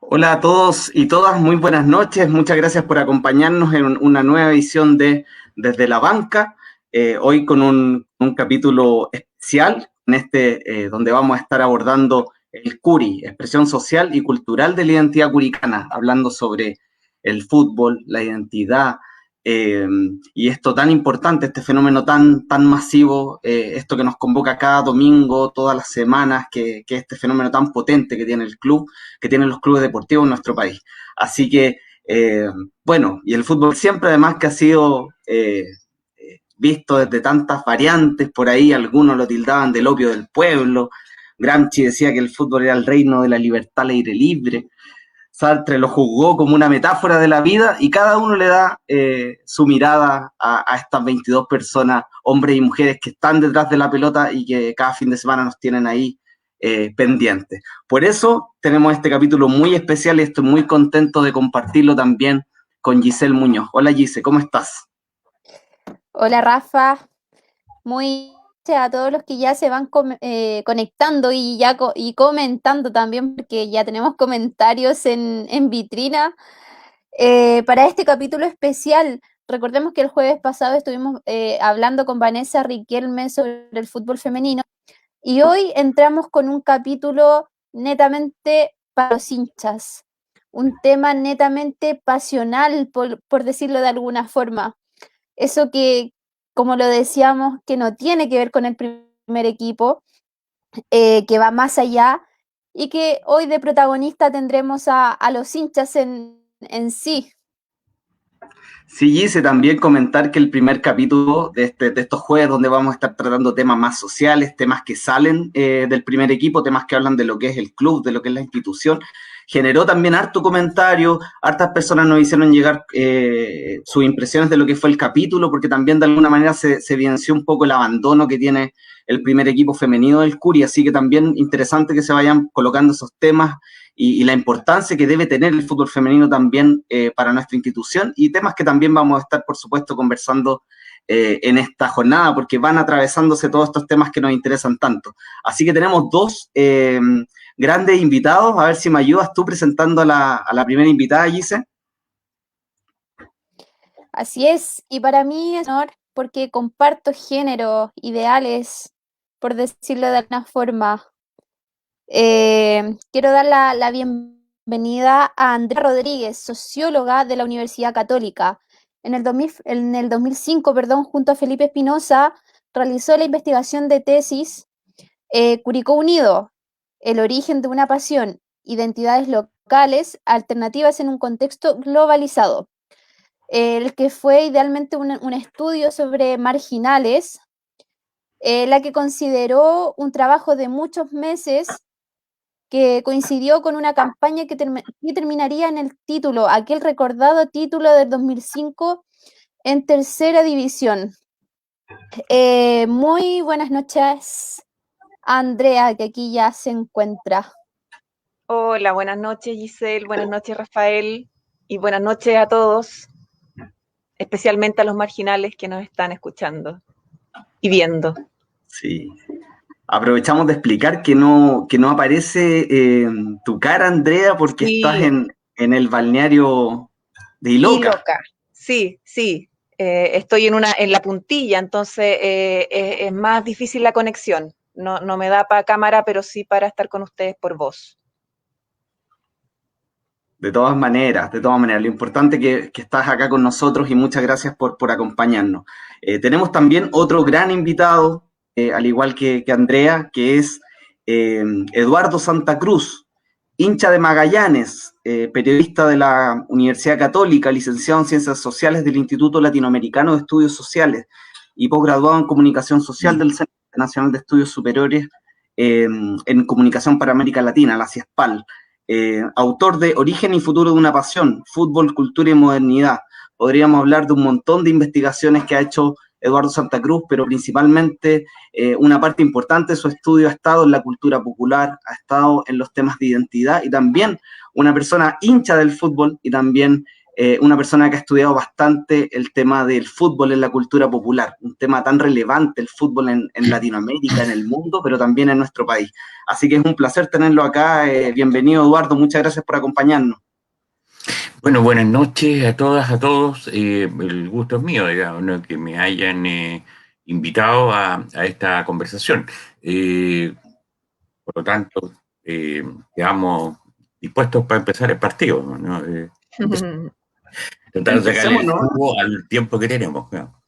Hola a todos y todas, muy buenas noches. Muchas gracias por acompañarnos en una nueva edición de Desde la Banca. Hoy con un capítulo especial donde vamos a estar abordando el Curi, expresión social y cultural de la identidad curicana, hablando sobre el fútbol, la identidad, eh, y esto tan importante, este fenómeno tan masivo, esto que nos convoca cada domingo, todas las semanas, que este fenómeno tan potente que tiene el club, que tienen los clubes deportivos en nuestro país. Así que, bueno, y el fútbol siempre además que ha sido visto desde tantas variantes por ahí, algunos lo tildaban del opio del pueblo, Gramsci decía que el fútbol era el reino de la libertad al aire libre, Sartre lo juzgó como una metáfora de la vida y cada uno le da su mirada a estas 22 personas, hombres y mujeres que están detrás de la pelota y que cada fin de semana nos tienen ahí pendientes. Por eso tenemos este capítulo muy especial y estoy muy contento de compartirlo también con Giselle Muñoz. Hola Gise, ¿cómo estás? Hola Rafa, muy a todos los que ya se van conectando y y comentando también, porque ya tenemos comentarios en vitrina para este capítulo especial. Recordemos que el jueves pasado estuvimos hablando con Vanessa Riquelme sobre el fútbol femenino y hoy entramos con un capítulo netamente para los hinchas, un tema netamente pasional, por decirlo de alguna forma. Eso que, como lo decíamos, que no tiene que ver con el primer equipo, que va más allá y que hoy de protagonista tendremos a los hinchas en sí. Sí, Gise, también comentar que el primer capítulo de estos jueves donde vamos a estar tratando temas más sociales, temas que salen del primer equipo, temas que hablan de lo que es el club, de lo que es la institución, generó también harto comentario, hartas personas nos hicieron llegar sus impresiones de lo que fue el capítulo, porque también de alguna manera se evidenció un poco el abandono que tiene el primer equipo femenino del Curi, así que también interesante que se vayan colocando esos temas y la importancia que debe tener el fútbol femenino también para nuestra institución y temas que también vamos a estar, por supuesto, conversando en esta jornada, porque van atravesándose todos estos temas que nos interesan tanto. Así que tenemos dos grandes invitados, a ver si me ayudas tú presentando a la primera invitada, Gise. Así es, y para mí es un honor porque comparto géneros, ideales, por decirlo de alguna forma. Quiero dar la bienvenida a Andrea Rodríguez, socióloga de la Universidad Católica. En el 2005, perdón, junto a Felipe Espinosa, realizó la investigación de tesis Curicó Unido, el origen de una pasión, identidades locales, alternativas en un contexto globalizado, el que fue idealmente un estudio sobre marginales, la que consideró un trabajo de muchos meses que coincidió con una campaña que terminaría en el título, aquel recordado título del 2005 en tercera división. Muy buenas noches, Andrea, que aquí ya se encuentra. Hola, buenas noches Giselle, buenas noches Rafael y buenas noches a todos, especialmente a los marginales que nos están escuchando y viendo. Sí. Aprovechamos de explicar que no aparece tu cara, Andrea, porque estás Sí, en el balneario de y Iloca. loca, sí, estoy en la puntilla, entonces es más difícil la conexión. No me da para cámara, pero sí para estar con ustedes por voz. De todas maneras, lo importante que estás acá con nosotros y muchas gracias por acompañarnos. Tenemos también otro gran invitado, al igual que Andrea, que es Eduardo Santa Cruz, hincha de Magallanes, periodista de la Universidad Católica, licenciado en Ciencias Sociales del Instituto Latinoamericano de Estudios Sociales y posgraduado en Comunicación Social del Centro Nacional de Estudios Superiores en Comunicación para América Latina, la CIESPAL. Autor de Origen y Futuro de una Pasión, Fútbol, Cultura y Modernidad. Podríamos hablar de un montón de investigaciones que ha hecho Eduardo Santa Cruz, pero principalmente una parte importante de su estudio ha estado en la cultura popular, ha estado en los temas de identidad y también una persona hincha del fútbol y también una persona que ha estudiado bastante el tema del fútbol en la cultura popular, un tema tan relevante, el fútbol en Latinoamérica, en el mundo, pero también en nuestro país. Así que es un placer tenerlo acá. Bienvenido, Eduardo, muchas gracias por acompañarnos. Bueno, buenas noches a todas, a todos. El gusto es mío, digamos, ¿no? Que me hayan invitado a esta conversación. Por lo tanto, quedamos dispuestos para empezar el partido, ¿no? Tratar de sacarle el jugo al tiempo que tenemos, ¿no?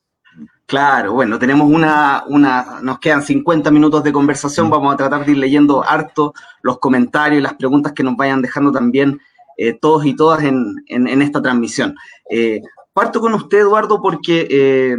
Claro, bueno, tenemos nos quedan 50 minutos de conversación, vamos a tratar de ir leyendo harto los comentarios y las preguntas que nos vayan dejando también todos y todas en esta transmisión. Parto con usted, Eduardo, porque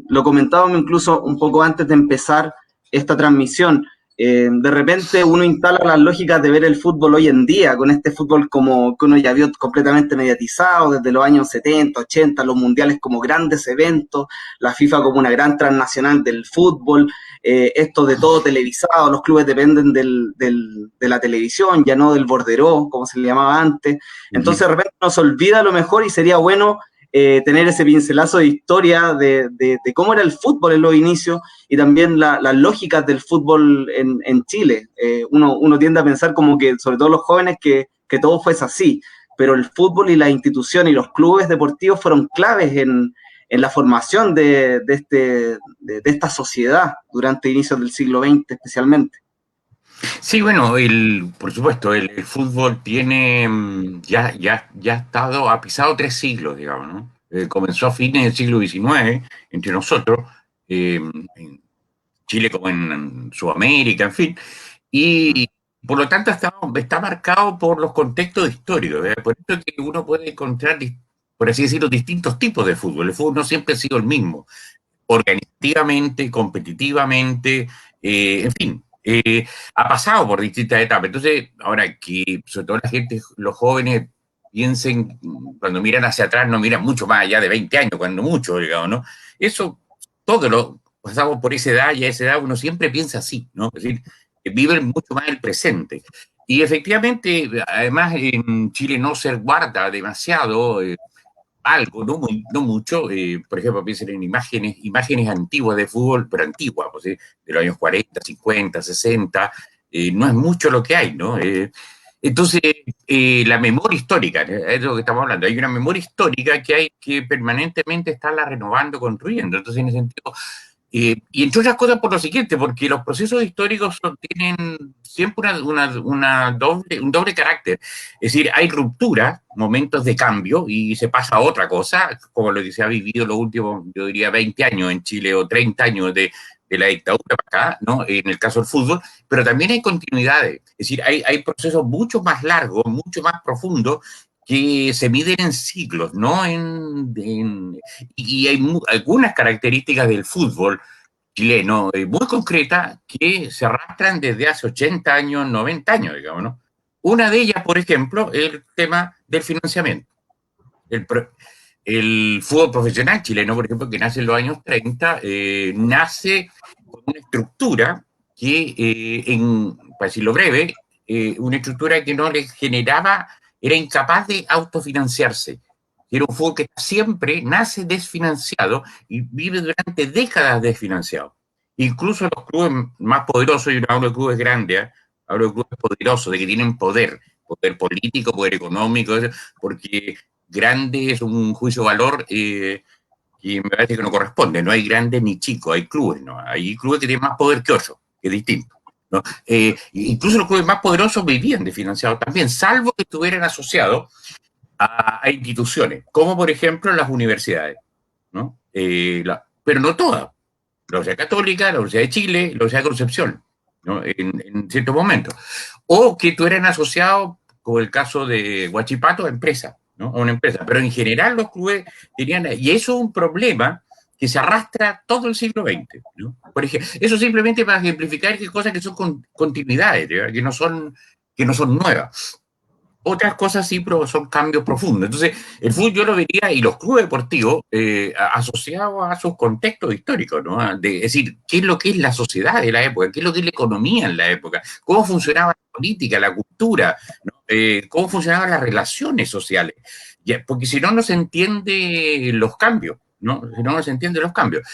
lo comentábamos incluso un poco antes de empezar esta transmisión. De repente uno instala las lógicas de ver el fútbol hoy en día, con este fútbol como que uno ya vio completamente mediatizado desde los años 70, 80, los mundiales como grandes eventos, la FIFA como una gran transnacional del fútbol, esto de todo televisado, los clubes dependen de la televisión, ya no del borderó, como se le llamaba antes. Entonces de repente nos olvida lo mejor y sería bueno tener ese pincelazo de historia de cómo era el fútbol en los inicios y también las lógicas del fútbol en Chile. Uno tiende a pensar como que, sobre todo los jóvenes, que todo fuese así, pero el fútbol y las instituciones y los clubes deportivos fueron claves en la formación de esta sociedad durante inicios del siglo XX especialmente. Sí, bueno, por supuesto, el fútbol tiene, ha pisado 3 siglos, digamos, ¿no? Comenzó a fines del siglo XIX, entre nosotros, en Chile como en Sudamérica, en fin, y por lo tanto está marcado por los contextos históricos, ¿eh? Por eso que uno puede encontrar, por así decirlo, distintos tipos de fútbol. El fútbol no siempre ha sido el mismo, organizativamente, competitivamente, en fin. Ha pasado por distintas etapas. Entonces, ahora que sobre todo la gente, los jóvenes, piensen, cuando miran hacia atrás, no miran mucho más allá de 20 años, cuando mucho, digamos, ¿no? Eso, todo lo pasamos por esa edad y a esa edad uno siempre piensa así, ¿no? Es decir, viven mucho más el presente. Y efectivamente, además, en Chile no se guarda demasiado algo, no mucho. Por ejemplo, piensen en imágenes antiguas de fútbol, pero antiguas, pues, de los años 40, 50, 60, no es mucho lo que hay, ¿no? Entonces, la memoria histórica, es de lo que estamos hablando, hay una memoria histórica que hay que permanentemente estarla renovando, construyendo. Entonces, en ese sentido, y entre otras cosas por lo siguiente, porque los procesos históricos tienen siempre un doble carácter. Es decir, hay ruptura, momentos de cambio, y se pasa a otra cosa, como lo que se ha vivido los últimos, yo diría, 20 años en Chile, o 30 años de la dictadura para acá, ¿no? En el caso del fútbol, pero también hay continuidades. Es decir, hay procesos mucho más largos, mucho más profundos, que se miden en siglos, ¿no? Y hay algunas características del fútbol chileno muy concretas que se arrastran desde hace 80 años, 90 años, digamos, ¿no? Una de ellas, por ejemplo, es el tema del financiamiento. El fútbol profesional chileno, por ejemplo, que nace en los años 30, nace con una estructura que, para decirlo breve, una estructura que no le generaba, era incapaz de autofinanciarse. Era un fútbol que siempre nace desfinanciado y vive durante décadas desfinanciado. Incluso los clubes más poderosos, y no hablo de clubes grandes, hablo de clubes poderosos, de que tienen poder político, poder económico, porque grande es un juicio de valor que me parece que no corresponde. No hay grande ni chico, hay clubes, ¿no? Hay clubes que tienen más poder que otros, que es distinto, ¿no? Incluso los clubes más poderosos vivían desfinanciados también, salvo que estuvieran asociados a instituciones, como por ejemplo las universidades, ¿no? Pero no todas. La Universidad Católica, la Universidad de Chile, la Universidad de Concepción, ¿no? En ciertos momentos. O que estuvieran asociados, como el caso de Huachipato, a empresas, ¿no? A una empresa. Pero en general los clubes tenían, y eso es un problema que se arrastra todo el siglo XX, ¿no? Por ejemplo, eso simplemente para ejemplificar que cosas que son continuidades, ¿verdad? que no son nuevas. Otras cosas sí, pero son cambios profundos. Entonces, el fútbol yo lo vería, y los clubes deportivos, asociados a sus contextos históricos, ¿no? Es decir, qué es lo que es la sociedad de la época, qué es lo que es la economía en la época, cómo funcionaba la política, la cultura, ¿no? Cómo funcionaban las relaciones sociales. Porque si no, no se entiende los cambios, ¿no? Si no, no se entiende los cambios.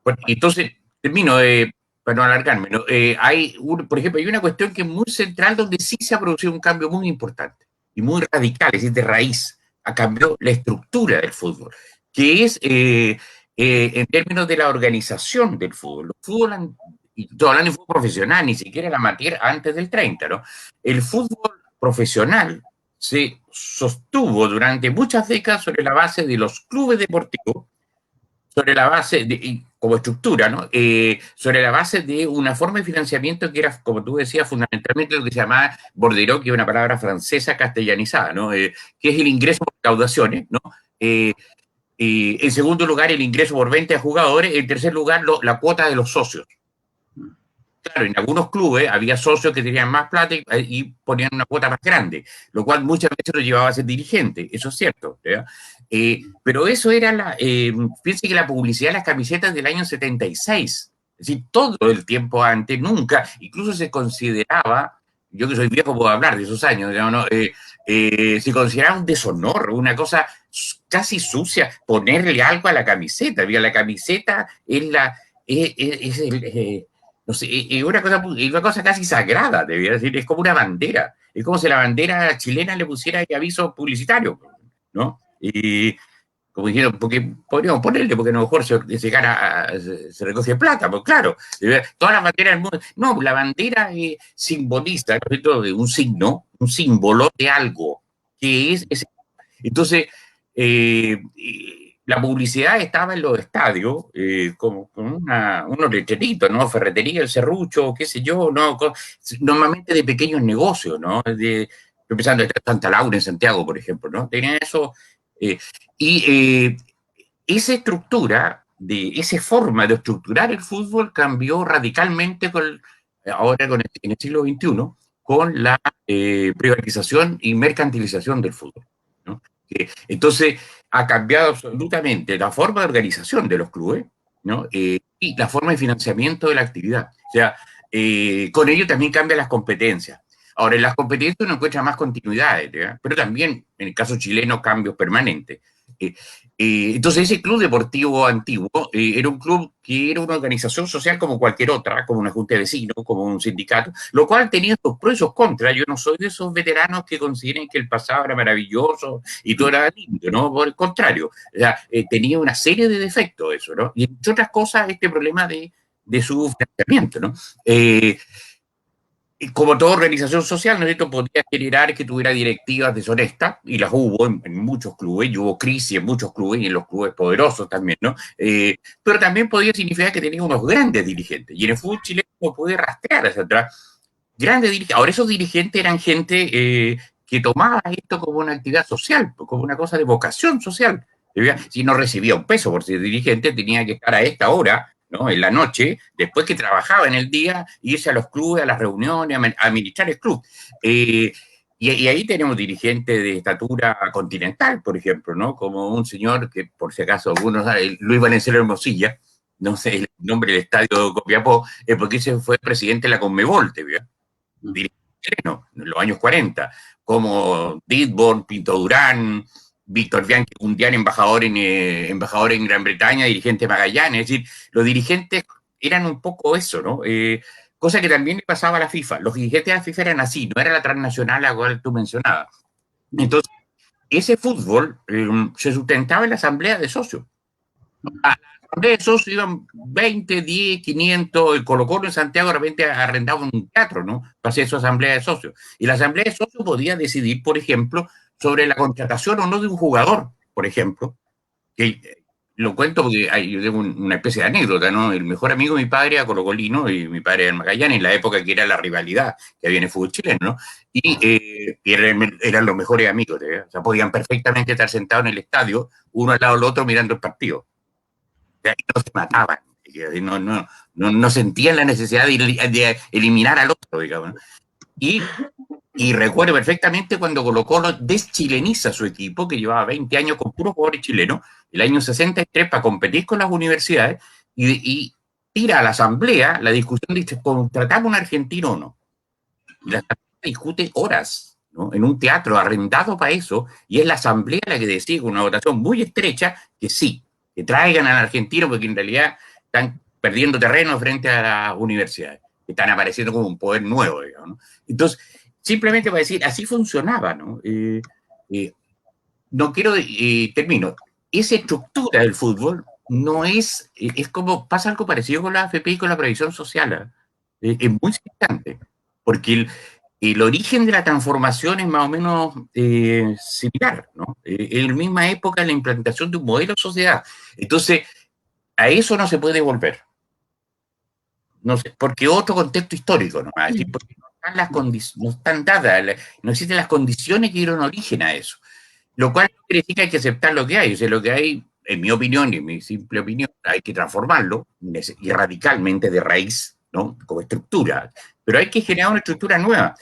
Bueno, entonces, termino, para no alargarme, ¿no? Por ejemplo, hay una cuestión que es muy central donde sí se ha producido un cambio muy importante y muy radical, es decir, de raíz, ha cambiado la estructura del fútbol, que es en términos de la organización del fútbol. El fútbol, y estoy hablando de fútbol profesional, ni siquiera el amateur antes del 30, ¿no? El fútbol profesional se sostuvo durante muchas décadas sobre la base de los clubes deportivos, sobre la base, como estructura, ¿no? Sobre la base de una forma de financiamiento que era, como tú decías, fundamentalmente lo que se llamaba bordereau, que es una palabra francesa castellanizada, ¿no? Que es el ingreso por recaudaciones, ¿no? En segundo lugar, el ingreso por venta de jugadores. En tercer lugar, la cuota de los socios. Claro, en algunos clubes había socios que tenían más plata y ponían una cuota más grande, lo cual muchas veces lo llevaba a ser dirigente, eso es cierto. Pero eso era fíjense que la publicidad de las camisetas del año 76, es decir, todo el tiempo antes, nunca, incluso se consideraba, yo que soy viejo puedo hablar de esos años, digamos, ¿no? Se consideraba un deshonor, una cosa casi sucia, ponerle algo a la camiseta. La camiseta es no sé, es una cosa casi sagrada, debería decir, es como una bandera, es como si a la bandera chilena le pusiera aviso publicitario, ¿no? Y como dijeron, porque podríamos ponerle, porque a lo mejor se recoge plata, pues claro, todas las banderas del mundo, no, la bandera simboliza, ¿no? Un signo, un símbolo de algo, que es ese. Entonces, la publicidad estaba en los estadios, con unos letreritos, ¿no? Ferretería El Serrucho, qué sé yo, ¿no? Normalmente de pequeños negocios, ¿no? Empezando en Santa Laura, en Santiago, por ejemplo, ¿no? Tenían eso. Y esa estructura, esa forma de estructurar el fútbol cambió radicalmente en el siglo XXI con la privatización y mercantilización del fútbol, ¿no? Entonces, ha cambiado absolutamente la forma de organización de los clubes, ¿no? Y la forma de financiamiento de la actividad. O sea, con ello también cambian las competencias. Ahora, en las competencias uno encuentra más continuidades, ¿ya? Pero también, en el caso chileno, cambios permanentes. Entonces, ese club deportivo antiguo era un club que era una organización social como cualquier otra, como una junta de vecinos, como un sindicato, lo cual tenía sus pros y sus contras. Yo no soy de esos veteranos que consideren que el pasado era maravilloso y todo era lindo, ¿no? Por el contrario, o sea, tenía una serie de defectos eso, ¿no? Y entre otras cosas, este problema de su financiamiento, ¿no? Como toda organización social, ¿no? Esto podría generar que tuviera directivas deshonestas, y las hubo en muchos clubes, y hubo crisis en muchos clubes, y en los clubes poderosos también, ¿no? Pero también podría significar que tenía unos grandes dirigentes, y en el fútbol chileno puede rastrear hacia atrás. Grandes dirigentes. Ahora, esos dirigentes eran gente que tomaba esto como una actividad social, como una cosa de vocación social. Si no recibía un peso por ser dirigente, tenía que estar a esta hora, ¿no? En la noche, después que trabajaba en el día, irse a los clubes, a las reuniones, a administrar el club. Y ahí tenemos dirigentes de estatura continental, por ejemplo, ¿no? Como un señor que, por si acaso algunos saben, Luis Valenzuela Hermosilla, no sé el nombre del estadio Copiapó, porque ese fue presidente de la Conmebol, dirigente chileno, en los años 40, como Ditborn, Pinto Durán, Víctor Bianchi, un día embajador en Gran Bretaña, dirigente de Magallanes. Es decir, los dirigentes eran un poco eso, ¿no? Cosa que también le pasaba a la FIFA. Los dirigentes de la FIFA eran así, no era la transnacional a la cual tú mencionabas. Entonces, ese fútbol se sustentaba en la asamblea de socios. A la asamblea de socios iban 20, 10, 500, el Colo-Colo en Santiago de repente arrendaba un teatro, ¿no? Para hacer su asamblea de socios. Y la asamblea de socios podía decidir, por ejemplo, sobre la contratación o no de un jugador, por ejemplo, que lo cuento porque yo tengo una especie de anécdota, ¿no? El mejor amigo de mi padre era colocolino y mi padre era en Magallanes, en la época que era la rivalidad que había en el fútbol chileno, ¿no? Y eran los mejores amigos, ¿eh? O sea, podían perfectamente estar sentados en el estadio, uno al lado del otro mirando el partido. O sea, y no se mataban, no sentían la necesidad de eliminar al otro, digamos. Y Y recuerdo perfectamente cuando Colo-Colo deschileniza su equipo, que llevaba 20 años con puros jugadores chilenos, el año 63 para competir con las universidades, y tira a la asamblea la discusión de si contratamos a un argentino o no. Y la asamblea discute horas, ¿no? En un teatro arrendado para eso, y es la asamblea la que decide con una votación muy estrecha que sí, que traigan al argentino, porque en realidad están perdiendo terreno frente a las universidades, que están apareciendo como un poder nuevo, digamos, ¿no? Entonces, simplemente para decir, así funcionaba, ¿no? No quiero, termino. Esa estructura del fútbol no es como, pasa algo parecido con la AFP y con la previsión social, ¿eh? Es muy significante, porque el origen de la transformación es más o menos similar, ¿no? En la misma época la implantación de un modelo de sociedad. Entonces, a eso no se puede volver. No sé, porque otro contexto histórico, ¿no? Es decir, porque no están las condiciones, no están dadas, no existen las condiciones que dieron origen a eso. Lo cual no quiere decir que hay que aceptar lo que hay. O sea, lo que hay, en mi opinión y en mi simple opinión, hay que transformarlo y radicalmente de raíz, ¿no? Como estructura. Pero hay que generar una estructura nueva,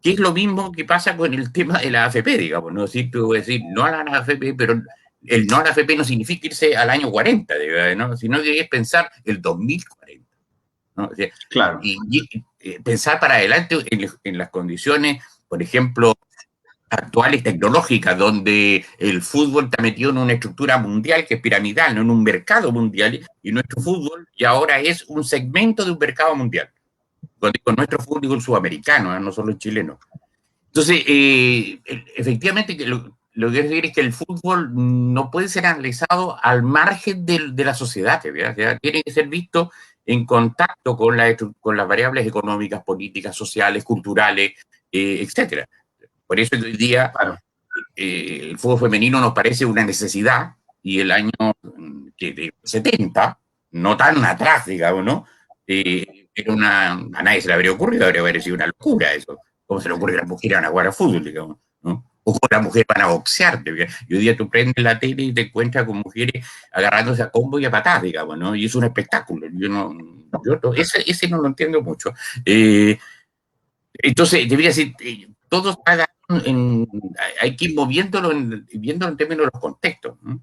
que es lo mismo que pasa con el tema de la AFP, digamos, ¿no? Si tú decir no a la AFP, pero el no a la AFP no significa irse al año 40, ¿no? Sino que es pensar el 2040, ¿no? O sea, Claro. y pensar para adelante en las condiciones, por ejemplo, actuales tecnológicas, donde el fútbol está metido en una estructura mundial que es piramidal, no en un mercado mundial, y nuestro fútbol ya ahora es un segmento de un mercado mundial, con nuestro fútbol sudamericano, no solo el chileno. Entonces, efectivamente, lo que quiero decir es que el fútbol no puede ser analizado al margen de la sociedad, ¿verdad? Tiene que ser visto en contacto con las variables económicas, políticas, sociales, culturales, etcétera. Por eso hoy día Claro. El fútbol femenino nos parece una necesidad, y el año de 70, no tan atrás, digamos, ¿no? Era a nadie se le habría ocurrido, habría parecido una locura eso. ¿Cómo se le ocurre que las mujeres van a jugar a fútbol, digamos, ¿no? O cómo las mujeres van a boxear. Y hoy día tú prendes la tele y te encuentras con mujeres agarrándose a combo y a patadas, digamos, ¿no? Y es un espectáculo. Ese no lo entiendo mucho. Entonces, debería decir, todo está hay que ir viéndolo en términos de los contextos, ¿no?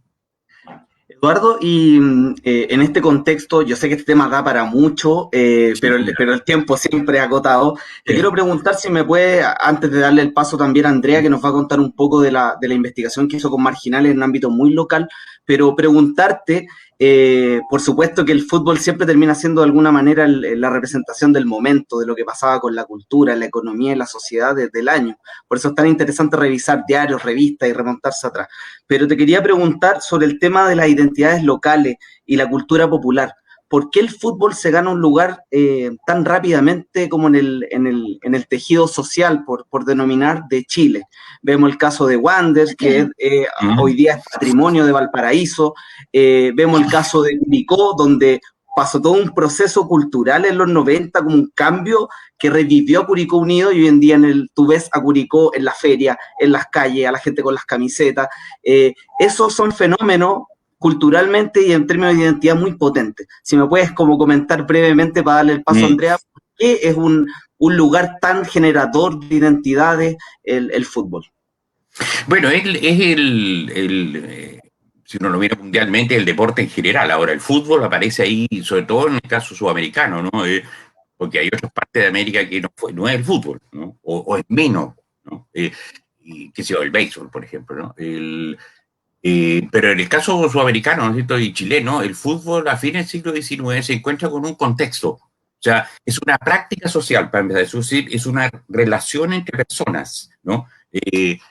Eduardo, y en este contexto, yo sé que este tema da para mucho, pero el tiempo siempre es acotado. Te quiero preguntar si me puede, antes de darle el paso también a Andrea, que nos va a contar un poco de la investigación que hizo con Marginales en un ámbito muy local, pero preguntarte, por supuesto que el fútbol siempre termina siendo de alguna manera la representación del momento, de lo que pasaba con la cultura, la economía y la sociedad desde el año. Por eso es tan interesante revisar diarios, revistas y remontarse atrás. Pero te quería preguntar sobre el tema de las identidades locales y la cultura popular. ¿Por qué el fútbol se gana un lugar tan rápidamente como en el tejido social, por denominar, de Chile? Vemos el caso de Wander, que hoy día es patrimonio de Valparaíso. Vemos el caso de Curicó, donde pasó todo un proceso cultural en los 90, como un cambio que revivió a Curicó Unido, y hoy en día tú ves a Curicó en la feria, en las calles, a la gente con las camisetas. Esos son fenómenos culturalmente y en términos de identidad muy potentes. Si me puedes como comentar brevemente para darle el paso a Andrea, ¿por qué es un lugar tan generador de identidades el fútbol? Bueno, si uno lo mira mundialmente, el deporte en general. Ahora, el fútbol aparece ahí, sobre todo en el caso sudamericano, ¿no? Porque hay otras partes de América que no es el fútbol, ¿no? O es menos, ¿no? Y qué sé yo, el béisbol, por ejemplo, ¿no? Pero en el caso sudamericano, ¿no es cierto? Y chileno, el fútbol a fines del siglo XIX se encuentra con un contexto. O sea, es una práctica social, para empezar. Es una relación entre personas, ¿no? ¿En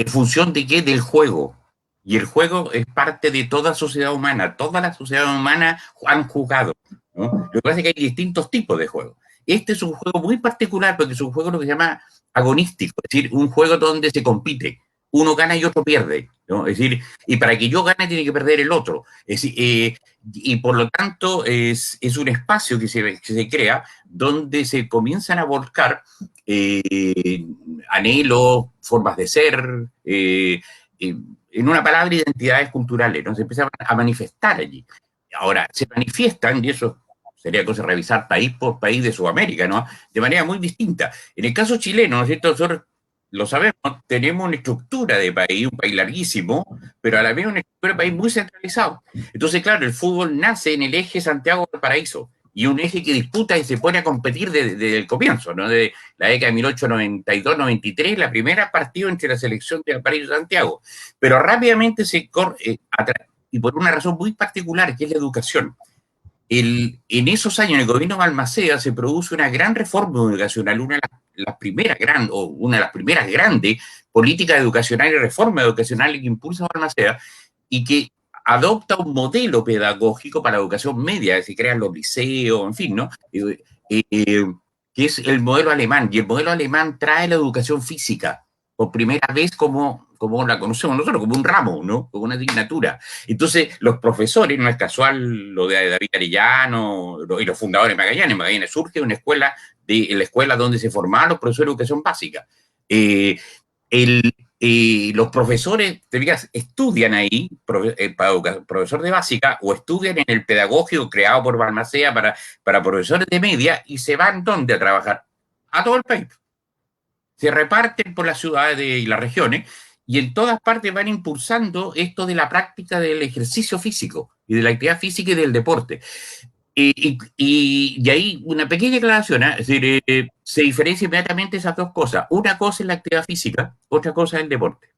función de qué? Del juego. Y el juego es parte de toda sociedad humana. Todas las sociedades humanas han jugado, ¿no? Lo que pasa es que hay distintos tipos de juegos. Este es un juego muy particular porque es un juego lo que se llama agonístico, es decir, un juego donde se compite. Uno gana y otro pierde, ¿no? Es decir, y para que yo gane tiene que perder el otro. Es decir, y por lo tanto es un espacio que se crea donde se comienzan a volcar anhelos, formas de ser, en una palabra, identidades culturales, ¿no? Se empiezan a manifestar allí. Ahora, se manifiestan, y eso sería cosa de revisar país por país de Sudamérica, ¿no? De manera muy distinta. En el caso chileno, ¿no es cierto? Nosotros lo sabemos, tenemos una estructura de país, un país larguísimo, pero a la vez una estructura de país muy centralizado. Entonces, claro, el fútbol nace en el eje Santiago-Valparaíso, y un eje que disputa y se pone a competir desde el comienzo, ¿no? De la década de 1892-93, la primera partido entre la selección de Valparaíso y Santiago. Pero rápidamente se corre atrás, y por una razón muy particular, que es la educación. En esos años, en el gobierno de Balmaceda, se produce una gran reforma educacional, una de las primeras grandes políticas educacionales y reformas educacionales que impulsa Balmaceda, y que adopta un modelo pedagógico para la educación media, se crean los liceos, en fin, ¿no? Que es el modelo alemán, y el modelo alemán trae la educación física por primera vez como la conocemos nosotros, como un ramo, ¿no? Como una asignatura. Entonces, los profesores, no es casual lo de David Arellano y los fundadores de Magallanes. Magallanes surge una escuela, en la escuela donde se formaban los profesores de educación básica. Los profesores, te digas, estudian ahí, profesor de básica, o estudian en el pedagógico creado por Balmaceda para profesores de media, y se van, ¿dónde? A trabajar a todo el país. Se reparten por las ciudades y las regiones, y en todas partes van impulsando esto de la práctica del ejercicio físico, y de la actividad física y del deporte. Y ahí una pequeña aclaración, ¿eh? Es decir, se diferencia inmediatamente esas dos cosas. Una cosa es la actividad física, otra cosa es el deporte.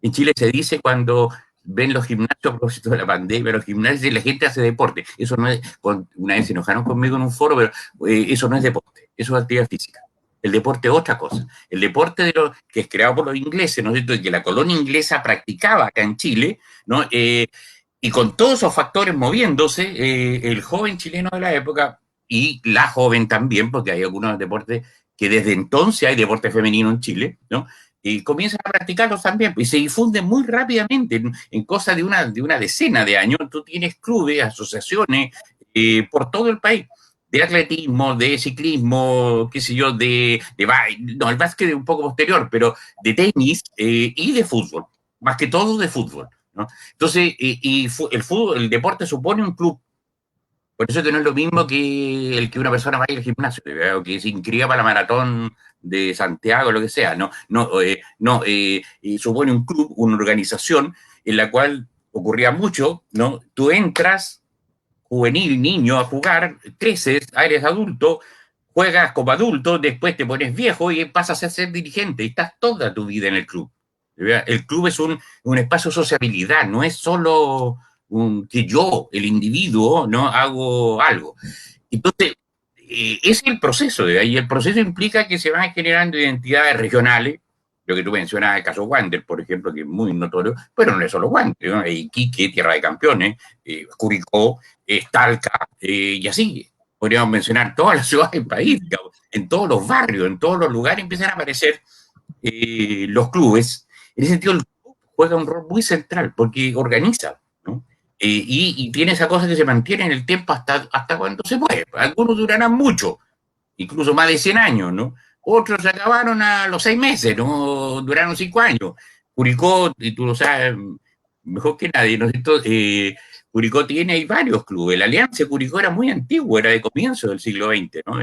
En Chile se dice, cuando ven los gimnasios, a propósito de la pandemia, los gimnasios, la gente hace deporte. Eso no es, una vez se enojaron conmigo en un foro, pero eso no es deporte, eso es actividad física. El deporte es otra cosa. El deporte que es creado por los ingleses, ¿no es cierto?, que la colonia inglesa practicaba acá en Chile, ¿no? Y con todos esos factores moviéndose, el joven chileno de la época, y la joven también, porque hay algunos deportes que desde entonces hay deporte femenino en Chile, ¿no? Y comienzan a practicarlos también, y se difunden muy rápidamente, en cosa de una decena de años. Tú tienes clubes, asociaciones, por todo el país, de atletismo, de ciclismo, qué sé yo, no, el básquet es un poco posterior, pero de tenis y de fútbol, más que todo de fútbol, ¿no? Entonces, el deporte supone un club. Por eso que no es lo mismo que el que una persona vaya al gimnasio, o que se inscriba para la maratón de Santiago, lo que sea. Supone un club, una organización en la cual ocurría mucho, ¿no? Tú entras juvenil, niño, a jugar, creces, eres adulto, juegas como adulto, después te pones viejo y pasas a ser dirigente, y estás toda tu vida en el club. El club es un espacio de sociabilidad, no es solo que yo, el individuo, no hago algo. Entonces, es el proceso, y el proceso implica que se van generando identidades regionales. Lo que tú mencionabas, el caso Wander, por ejemplo, que es muy notorio, pero no es solo Wander, ¿no? Iquique, Tierra de Campeones, Curicó, Talca, y así. Podríamos mencionar todas las ciudades del país, digamos, en todos los barrios, en todos los lugares empiezan a aparecer los clubes. En ese sentido, el club juega un rol muy central porque organiza, ¿no? Y tiene esa cosa que se mantiene en el tiempo hasta cuando se puede. Algunos durarán mucho, incluso más de 100 años, ¿no? Otros se acabaron a los 6 meses, ¿no? Duraron 5 años. Curicó, y tú lo sabes mejor que nadie, ¿no es cierto? Curicó hay varios clubes. La Alianza de Curicó era muy antiguo, era de comienzo del siglo XX, ¿no?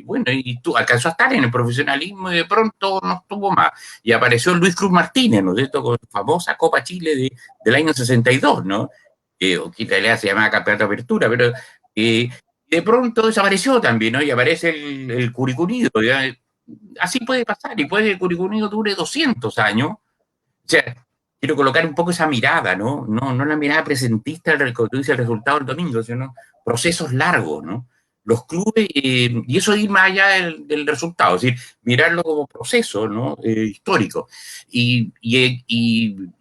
Bueno, y tú alcanzó a estar en el profesionalismo y de pronto no estuvo más. Y apareció Luis Cruz Martínez, ¿no es cierto?, con la famosa Copa Chile del año 62, ¿no? Que en realidad se llamaba Campeonato de Apertura, pero de pronto desapareció también, ¿no? Y aparece el Curicó Unido. ¿Ya? Así puede pasar, y puede que el Curicó Unido dure 200 años. O sea, quiero colocar un poco esa mirada, ¿no? No la mirada presentista que tú dices el resultado del domingo, sino procesos largos, ¿no? Los clubes, y eso ir más allá del resultado, es decir, mirarlo como proceso, ¿no? Histórico. Y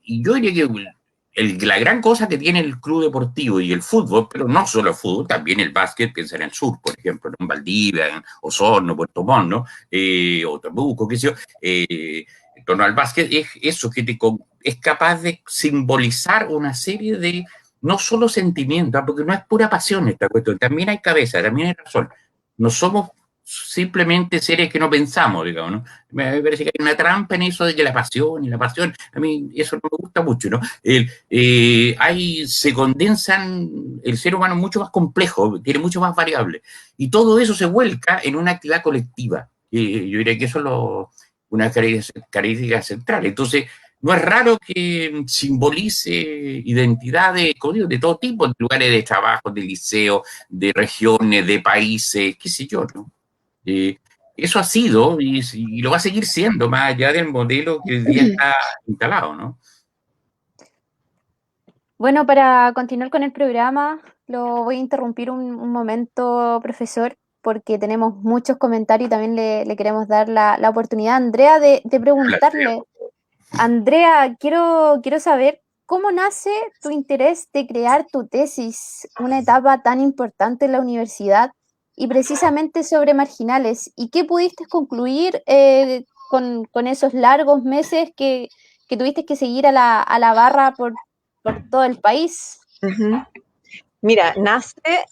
yo diría que la gran cosa que tiene el club deportivo y el fútbol, pero no solo el fútbol, también el básquet, piensa en el sur, por ejemplo, en Valdivia, en Osorno, Puerto Montt, ¿no? O Temuco, qué sé yo, en torno al básquet, es eso que es capaz de simbolizar una serie de, no solo sentimientos, porque no es pura pasión esta cuestión, también hay cabeza, también hay razón. No somos simplemente seres que no pensamos, digamos, ¿no? Me parece que hay una trampa en eso de que la pasión y la pasión, a mí eso no me gusta mucho, ¿no? Se condensan, el ser humano es mucho más complejo, tiene mucho más variables, y todo eso se vuelca en una actividad colectiva. Y yo diría que eso es una característica central. Entonces, no es raro que simbolice identidades de todo tipo, de lugares de trabajo, de liceo, de regiones, de países, qué sé yo, ¿no? Eso ha sido y lo va a seguir siendo, más allá del modelo que hoy día está instalado, ¿no? Bueno, para continuar con el programa, lo voy a interrumpir un momento, profesor, porque tenemos muchos comentarios y también le queremos dar la oportunidad a Andrea de preguntarle. Andrea, quiero saber cómo nace tu interés de crear tu tesis, una etapa tan importante en la universidad y precisamente sobre marginales. ¿Y qué pudiste concluir con esos largos meses que tuviste que seguir a la barra por todo el país? Ujú. Mira, nace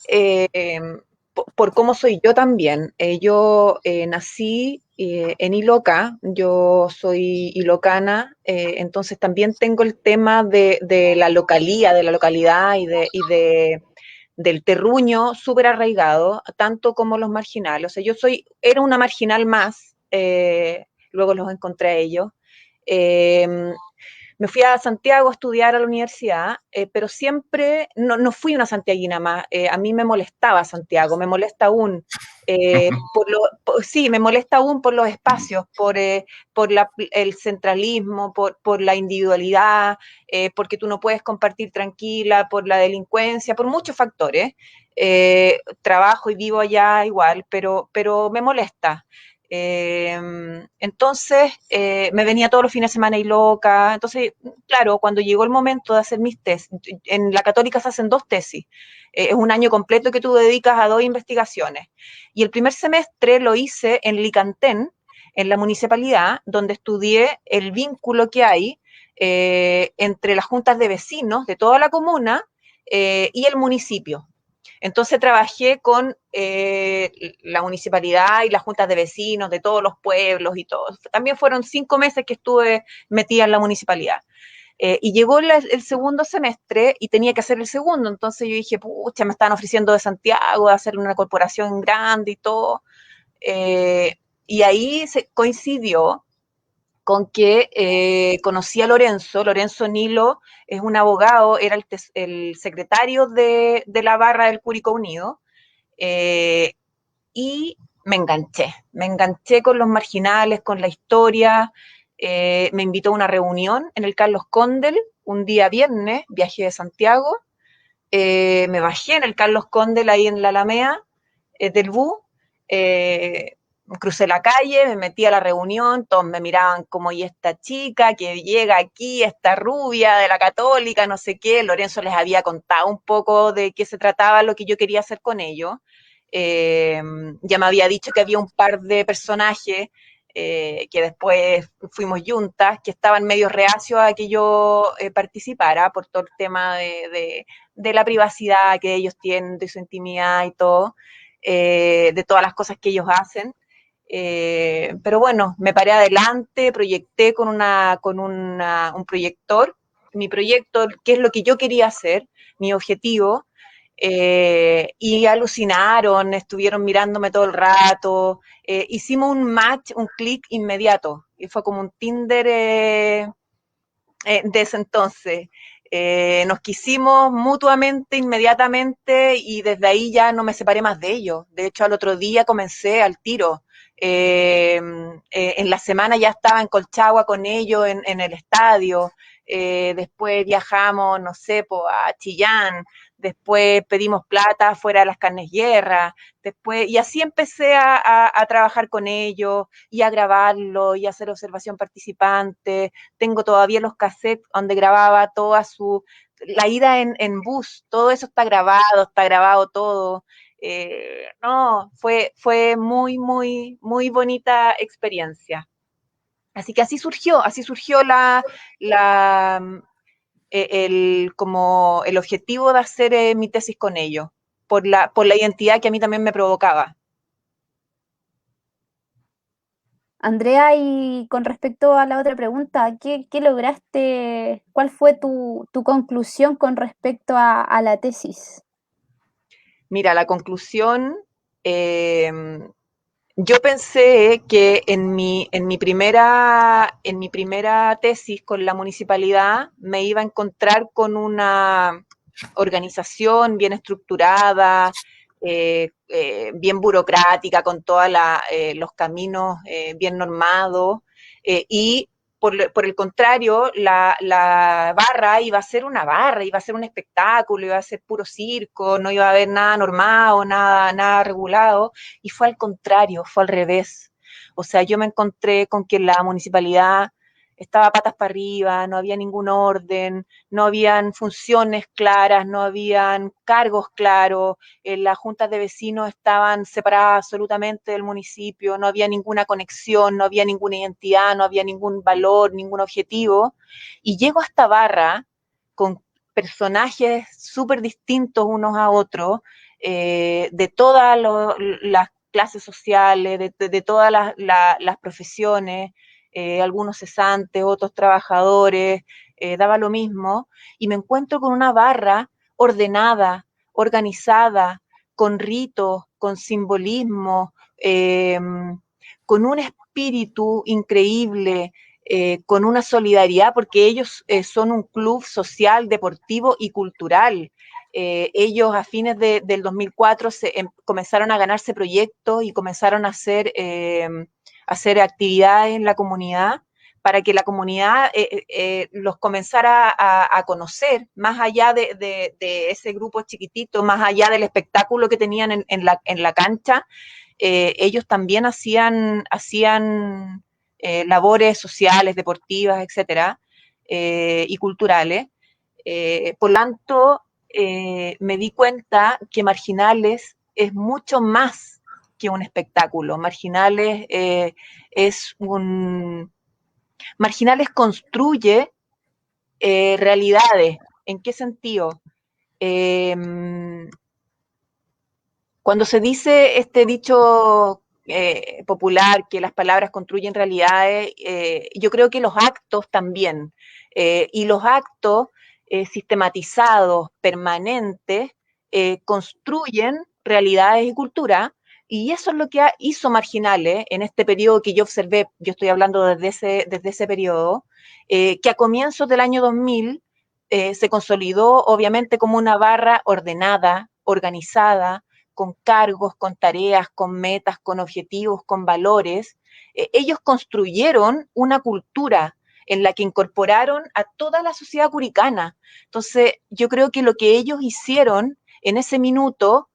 por cómo soy yo también. Yo nací en Iloca, yo soy ilocana, entonces también tengo el tema de la localía, de la localidad del terruño súper arraigado, tanto como los marginales. O sea, era una marginal más, luego los encontré a ellos. Me fui a Santiago a estudiar a la universidad, pero siempre no fui una santiaguina más. A mí me molestaba Santiago, me molesta aún. Sí, me molesta aún por los espacios, por el centralismo, por la individualidad, porque tú no puedes compartir tranquila, por la delincuencia, por muchos factores. Trabajo y vivo allá igual, pero me molesta. Entonces, me venía todos los fines de semana y loca. Entonces, claro, cuando llegó el momento de hacer mis tesis, en la Católica se hacen 2 tesis. Es un año completo que tú dedicas a 2 investigaciones. Y el primer semestre lo hice en Licantén, en la municipalidad, donde estudié el vínculo que hay entre las juntas de vecinos de toda la comuna y el municipio. Entonces trabajé con la municipalidad y las juntas de vecinos de todos los pueblos y todo. También fueron 5 meses que estuve metida en la municipalidad. Y llegó el segundo semestre y tenía que hacer el segundo. Entonces yo dije, pucha, me estaban ofreciendo de Santiago, de hacer una corporación grande y todo. Y ahí coincidió con que conocí a Lorenzo Nilo es un abogado, era el secretario de la barra del Curicó Unido, y me enganché con los marginales, con la historia, me invitó a una reunión en el Carlos Condel, un día viernes, viajé de Santiago, me bajé en el Carlos Condel ahí en la Alameda del BU, crucé la calle, me metí a la reunión, todos me miraban como, y esta chica que llega aquí, esta rubia de la Católica, no sé qué. Lorenzo les había contado un poco de qué se trataba, lo que yo quería hacer con ellos. Ya me había dicho que había un par de personajes que después fuimos juntas, que estaban medio reacios a que yo participara por todo el tema de la privacidad que ellos tienen, de su intimidad y todo. De todas las cosas que ellos hacen. Pero bueno, me paré adelante, proyecté con un proyector, mi proyecto, qué es lo que yo quería hacer, mi objetivo, y alucinaron, estuvieron mirándome todo el rato, hicimos un match, un clic inmediato, y fue como un Tinder de ese entonces. Nos quisimos mutuamente, inmediatamente, y desde ahí ya no me separé más de ellos. De hecho, al otro día comencé al tiro. En la semana ya estaba en Colchagua con ellos en el estadio. Después viajamos, no sé, a Chillán. Después pedimos plata fuera de las carnes guerra. Después, y así empecé a trabajar con ellos y a grabarlo y a hacer observación participante. Tengo todavía los cassettes donde grababa la ida en bus, todo eso está grabado todo. No, fue muy, muy, muy bonita experiencia. Así que así surgió como el objetivo de hacer mi tesis con ellos, por la identidad que a mí también me provocaba. Andrea, y con respecto a la otra pregunta, ¿qué lograste? ¿Cuál fue tu conclusión con respecto a la tesis? Mira, la conclusión, yo pensé que en mi primera tesis con la municipalidad me iba a encontrar con una organización bien estructurada, bien burocrática, con todos los caminos bien normados, y por el contrario, la barra iba a ser una barra, iba a ser un espectáculo, iba a ser puro circo, no iba a haber nada normado, nada regulado, y fue al contrario, fue al revés. O sea, yo me encontré con que la municipalidad estaba patas para arriba, no había ningún orden, no habían funciones claras, no habían cargos claros, las juntas de vecinos estaban separadas absolutamente del municipio, no había ninguna conexión, no había ninguna identidad, no había ningún valor, ningún objetivo. Y llego a esta barra con personajes súper distintos unos a otros, de todas las clases sociales, de todas las profesiones, algunos cesantes, otros trabajadores, daba lo mismo, y me encuentro con una barra ordenada, organizada, con ritos, con simbolismo, con un espíritu increíble, con una solidaridad, porque ellos son un club social, deportivo y cultural. Ellos a fines del 2004 comenzaron a ganarse proyectos y comenzaron a hacer actividades en la comunidad para que la comunidad los comenzara a conocer, más allá de ese grupo chiquitito, más allá del espectáculo que tenían en la cancha. Ellos también hacían labores sociales, deportivas, etcétera, y culturales. Por lo tanto, me di cuenta que Marginales es mucho más que un espectáculo. Marginales construye realidades. ¿En qué sentido? Eh, Cuando se dice este dicho popular que las palabras construyen realidades, yo creo que los actos también, y los actos sistematizados, permanentes, construyen realidades y cultura, y eso es lo que hizo Marginales en este periodo que yo observé, yo estoy hablando desde ese periodo, que a comienzos del año 2000 se consolidó obviamente como una barra ordenada, organizada, con cargos, con tareas, con metas, con objetivos, con valores. Ellos construyeron una cultura en la que incorporaron a toda la sociedad curicana. Entonces, yo creo que lo que ellos hicieron en ese minuto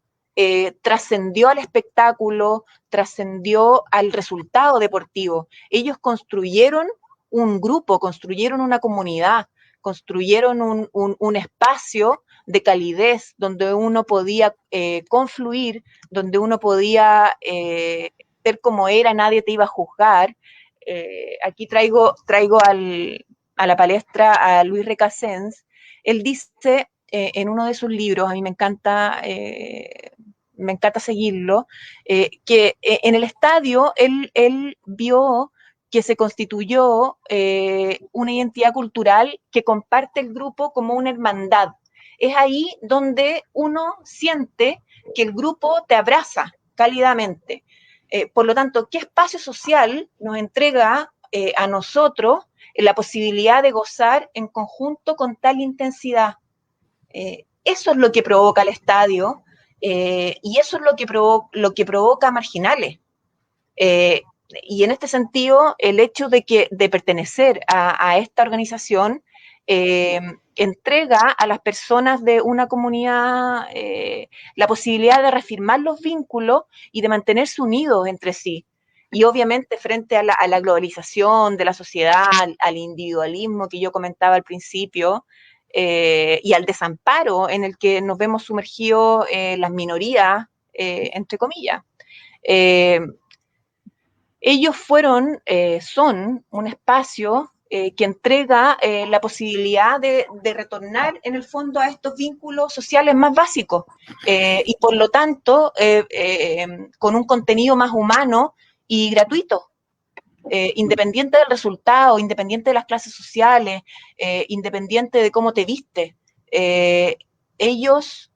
trascendió al espectáculo, trascendió al resultado deportivo. Ellos construyeron un grupo, construyeron una comunidad, construyeron un espacio de calidez donde uno podía confluir, donde uno podía ser como era, nadie te iba a juzgar. Aquí traigo a la palestra a Luis Recasens. Él dice en uno de sus libros, a mí me encanta seguirlo, que en el estadio él vio que se constituyó una identidad cultural que comparte el grupo como una hermandad. Es ahí donde uno siente que el grupo te abraza cálidamente. Por lo tanto, ¿qué espacio social nos entrega a nosotros la posibilidad de gozar en conjunto con tal intensidad? Eso es lo que provoca el estadio, y eso es lo que provoca Marginales. Y en este sentido, el hecho de pertenecer a esta organización entrega a las personas de una comunidad la posibilidad de reafirmar los vínculos y de mantenerse unidos entre sí. Y obviamente frente a la globalización de la sociedad, al individualismo que yo comentaba al principio, y al desamparo en el que nos vemos sumergidos las minorías, entre comillas. Ellos son un espacio que entrega la posibilidad de retornar en el fondo a estos vínculos sociales más básicos, y por lo tanto con un contenido más humano y gratuito. independiente del resultado, independiente de las clases sociales, independiente de cómo te viste. Ellos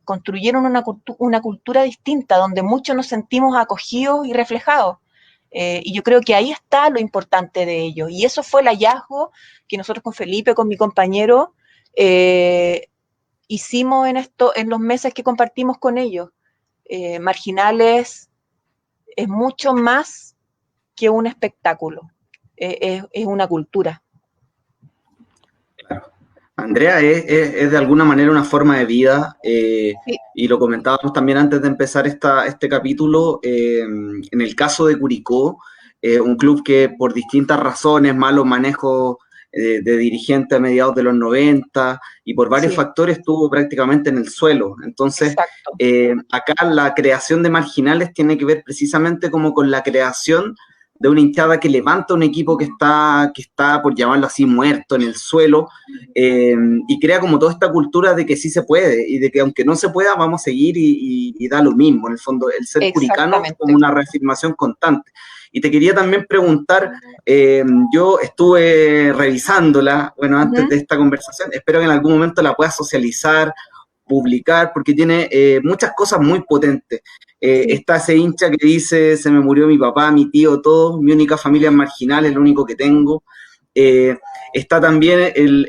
construyeron una cultura distinta, donde muchos nos sentimos acogidos y reflejados. Y yo creo que ahí está lo importante de ellos. Y eso fue el hallazgo que nosotros con Felipe, con mi compañero, hicimos en los meses que compartimos con ellos. Marginales es mucho más que un espectáculo, es una cultura. Andrea, es de alguna manera una forma de vida, Sí. y lo comentábamos también antes de empezar este capítulo, en el caso de Curicó, un club que por distintas razones, malos manejos de dirigente a mediados de los 90 y por varios factores estuvo prácticamente en el suelo. Entonces, acá la creación de Marginales tiene que ver precisamente como con la creación de una hinchada que levanta un equipo que está, por llamarlo así, muerto en el suelo, y crea como toda esta cultura de que sí se puede, y de que aunque no se pueda, vamos a seguir y da lo mismo. En el fondo, el ser curicano es como una reafirmación constante. Y te quería también preguntar, yo estuve revisándola, bueno, antes de esta conversación, espero que en algún momento la puedas socializar, publicar, porque tiene muchas cosas muy potentes. Está ese hincha que dice, se me murió mi papá, mi tío, todo, mi única familia es Marginal, es lo único que tengo. Está también el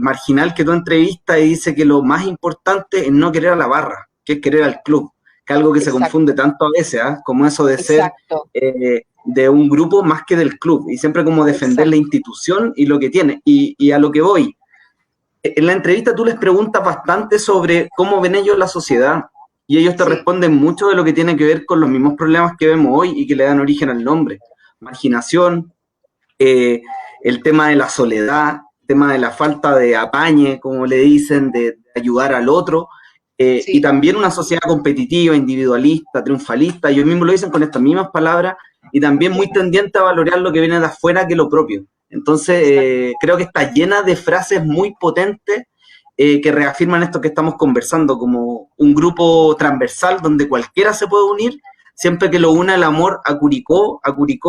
marginal que tú entrevistas y dice que lo más importante es no querer a la barra, que es querer al club, que es algo que se confunde tanto a veces, como eso de ser de un grupo más que del club, y siempre como defender la institución y lo que tiene. Y a lo que voy, en la entrevista tú les preguntas bastante sobre cómo ven ellos la sociedad, y ellos te responden mucho de lo que tiene que ver con los mismos problemas que vemos hoy y que le dan origen al nombre. Marginación, el tema de la soledad, el tema de la falta de apañe, como le dicen, de ayudar al otro, y también una sociedad competitiva, individualista, triunfalista, ellos mismos lo dicen con estas mismas palabras, y también muy tendiente a valorar lo que viene de afuera que lo propio. Entonces, creo que está llena de frases muy potentes que reafirman esto que estamos conversando, como un grupo transversal donde cualquiera se puede unir, siempre que lo una el amor a Curicó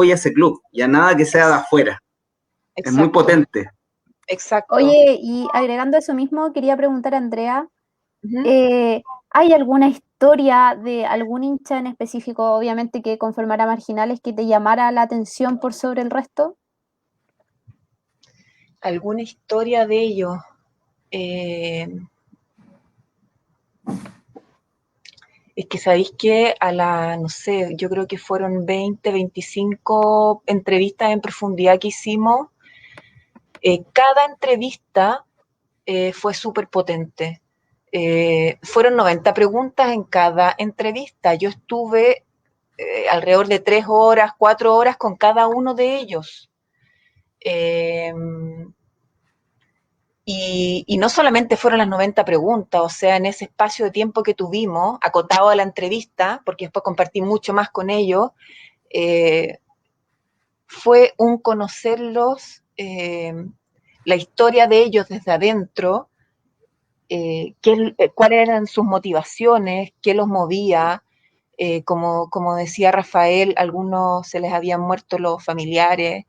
y a ese club, y a nada que sea de afuera. Es muy potente. Exacto. Oye, y agregando eso mismo, quería preguntar a Andrea, ¿hay alguna historia de algún hincha en específico, obviamente que conformara Marginales, que te llamara la atención por sobre el resto? ¿Alguna historia de ellos? Es que sabéis que no sé, yo creo que fueron 20, 25 entrevistas en profundidad que hicimos. Cada entrevista fue súper potente. Fueron 90 preguntas en cada entrevista. Yo estuve alrededor de 3 horas, 4 horas con cada uno de ellos. Y no solamente fueron las 90 preguntas, o sea, en ese espacio de tiempo que tuvimos, acotado a la entrevista, porque después compartí mucho más con ellos, fue un conocerlos, la historia de ellos desde adentro, cuáles eran sus motivaciones, qué los movía. Como decía Rafael, algunos se les habían muerto los familiares,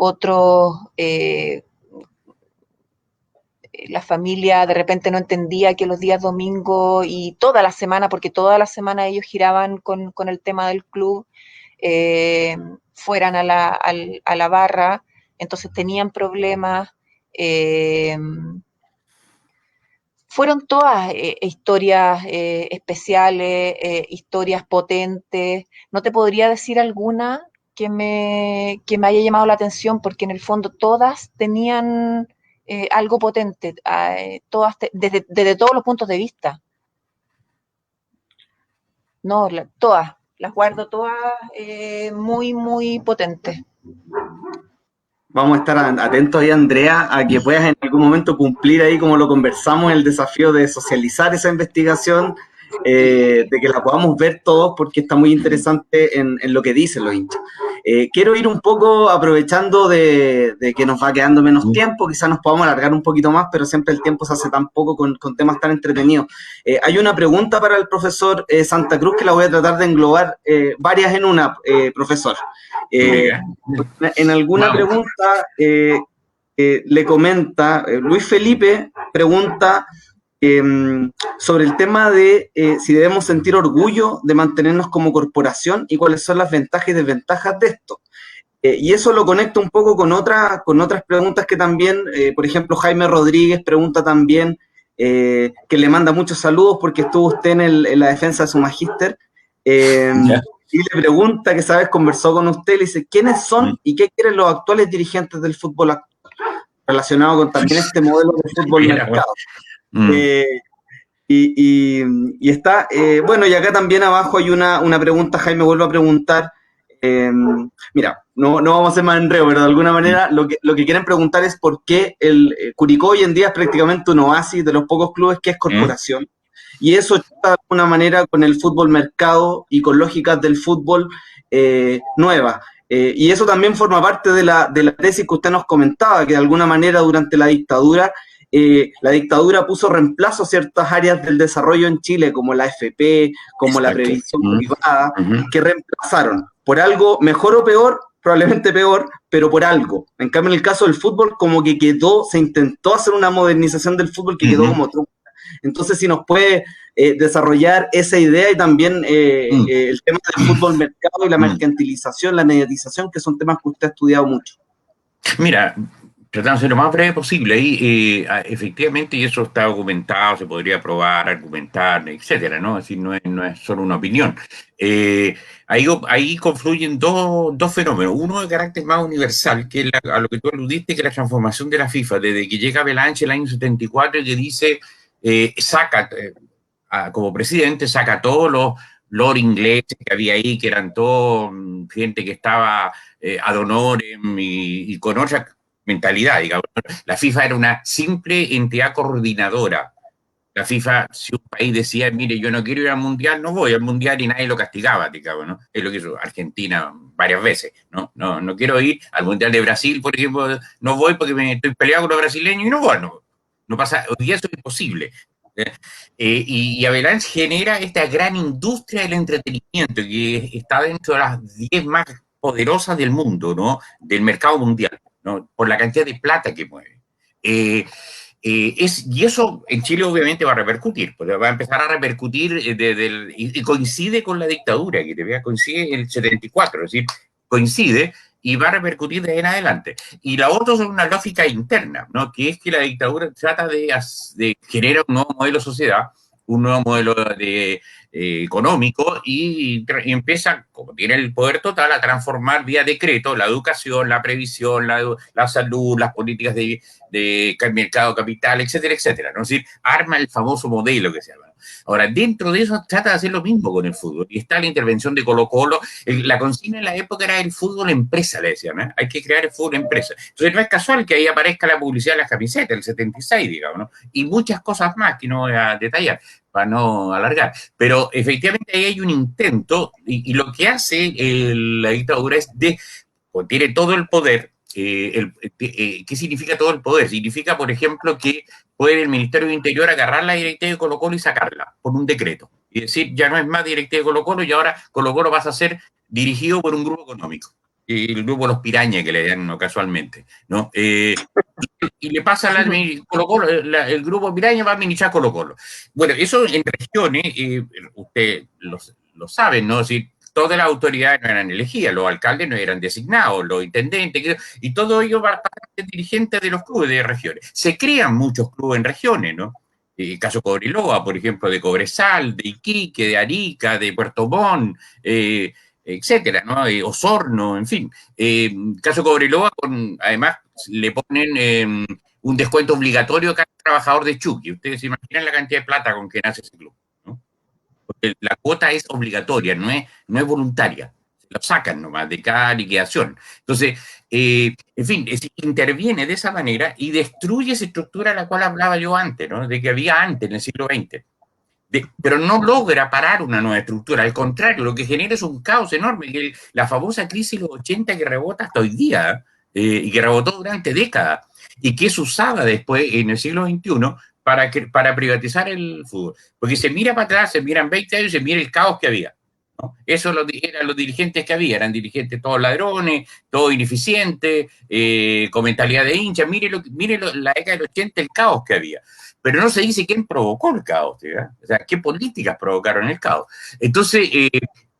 otros, la familia de repente no entendía que los días domingos y toda la semana, porque toda la semana ellos giraban con el tema del club, fueran a la barra, entonces tenían problemas. Fueron todas historias especiales, historias potentes. No te podría decir alguna que me haya llamado la atención, porque en el fondo todas tenían algo potente, todas desde todos los puntos de vista. No, todas, las guardo todas muy, muy potentes. Vamos a estar atentos ahí, Andrea, a que puedas en algún momento cumplir ahí, como lo conversamos, el desafío de socializar esa investigación, de que la podamos ver todos, porque está muy interesante en lo que dicen los hinchas. Quiero ir un poco aprovechando de que nos va quedando menos tiempo, quizás nos podamos alargar un poquito más, pero siempre el tiempo se hace tan poco con temas tan entretenidos. Hay una pregunta para el profesor Santa Cruz que la voy a tratar de englobar varias en una, profesor. En alguna pregunta le comenta, Luis Felipe pregunta sobre el tema de si debemos sentir orgullo de mantenernos como corporación y cuáles son las ventajas y desventajas de esto. Y eso lo conecto un poco con otras preguntas que también, por ejemplo, Jaime Rodríguez pregunta también, que le manda muchos saludos porque estuvo usted en la defensa de su magíster, y le pregunta, que esa vez conversó con usted, le dice, ¿quiénes son y qué quieren los actuales dirigentes del fútbol actual? Relacionado con también este modelo de fútbol mercado. Y está, bueno, y acá también abajo hay una pregunta, Jaime vuelve a preguntar, mira, no vamos a hacer más enredo, pero de alguna manera lo que quieren preguntar es por qué el Curicó hoy en día es prácticamente un oasis de los pocos clubes que es corporación, y eso está de alguna manera con el fútbol mercado y con lógicas del fútbol nuevas. Y eso también forma parte de la tesis que usted nos comentaba, que de alguna manera durante la dictadura puso reemplazo a ciertas áreas del desarrollo en Chile, como la AFP, como la previsión privada, que reemplazaron por algo mejor o peor, probablemente peor, pero por algo. En cambio, en el caso del fútbol, como que se intentó hacer una modernización del fútbol que quedó como trunca. Entonces, si nos puede desarrollar esa idea y también el tema del fútbol mercado y la mercantilización, la mediatización, que son temas que usted ha estudiado mucho. Mira, tratando de ser lo más breve posible, y efectivamente, y eso está documentado, se podría probar, argumentar, etcétera, ¿no? Es decir, no es solo una opinión. Ahí confluyen dos fenómenos. Uno de carácter más universal, que es a lo que tú aludiste, que es la transformación de la FIFA, desde que llega Belanche el año 74 y que dice, como presidente, saca todos los lord ingleses que había ahí, que eran todos gente que estaba ad honorem y con otra mentalidad, digamos. La FIFA era una simple entidad coordinadora. La FIFA, si un país decía, mire, yo no quiero ir al Mundial, no voy al Mundial, y nadie lo castigaba, digamos, ¿no? Es lo que hizo Argentina varias veces, ¿no? No quiero ir al Mundial de Brasil, por ejemplo, no voy porque me estoy peleado con los brasileños y no voy, no pasa, hoy día eso es imposible. Y Avalanche genera esta gran industria del entretenimiento que está dentro de las 10 más poderosas del mundo, ¿no? Del mercado mundial, ¿no? Por la cantidad de plata que mueve. Y eso en Chile obviamente va a repercutir, pues va a empezar a repercutir y coincide con la dictadura, que te veas, coincide en el 74, es decir, coincide y va a repercutir de ahí en adelante. Y la otra es una lógica interna, ¿no? Que es que la dictadura trata de generar un nuevo modelo de sociedad, un nuevo modelo económico y empieza, como tiene el poder total, a transformar vía decreto la educación, la previsión, la salud, las políticas de mercado capital, etcétera, etcétera, ¿no? Es decir, arma el famoso modelo que se llama. Ahora, dentro de eso trata de hacer lo mismo con el fútbol. Y está la intervención de Colo-Colo. La consigna en la época era el fútbol empresa, le decían, ¿eh? Hay que crear el fútbol empresa. Entonces no es casual que ahí aparezca la publicidad de las camisetas, el 76, digamos, ¿no? Y muchas cosas más que no voy a detallar para no alargar. Pero efectivamente ahí hay un intento y lo que hace la dictadura es tiene todo el poder. ¿Qué significa todo el poder? Significa, por ejemplo, que puede el Ministerio de Interior agarrar la directiva de Colo-Colo y sacarla por un decreto. Y decir, ya no es más directiva de Colo-Colo y ahora Colo-Colo pasa a ser dirigido por un grupo económico. El grupo Los Pirañas, que le dan casualmente, ¿no? Y le pasa al Colo-Colo, el grupo Piraña va a administrar Colo-Colo. Bueno, eso en regiones, usted lo saben, ¿no? Es decir, todas las autoridades no eran elegidas, los alcaldes no eran designados, los intendentes, y todo ello va a ser dirigentes de los clubes de regiones. Se crean muchos clubes en regiones, ¿no? El caso Cobreloa, por ejemplo, de Cobresal, de Iquique, de Arica, de Puerto Montt, etcétera, ¿no? Osorno, en fin. Caso Cobreloa, además le ponen un descuento obligatorio a cada trabajador de Chucky. Ustedes se imaginan la cantidad de plata con que nace ese club, ¿no? Porque la cuota es obligatoria, no es voluntaria. Lo sacan nomás de cada liquidación. Entonces, en fin, interviene de esa manera y destruye esa estructura a la cual hablaba yo antes, ¿no? De que había antes, en el siglo XX. pero no logra parar una nueva estructura. Al contrario, lo que genera es un caos enorme, que la famosa crisis de los 80 que rebota hasta hoy día, y que rebotó durante décadas, y que es usada después en el siglo XXI para privatizar el fútbol. Porque se mira para atrás, se miran 20 años y se mira el caos que había, ¿no? Eso eran los dirigentes que había, eran dirigentes todos ladrones, todos ineficientes, con mentalidad de hincha. Mire la década del 80, el caos que había. Pero no se dice quién provocó el caos, ¿verdad? O sea, qué políticas provocaron el caos. Entonces,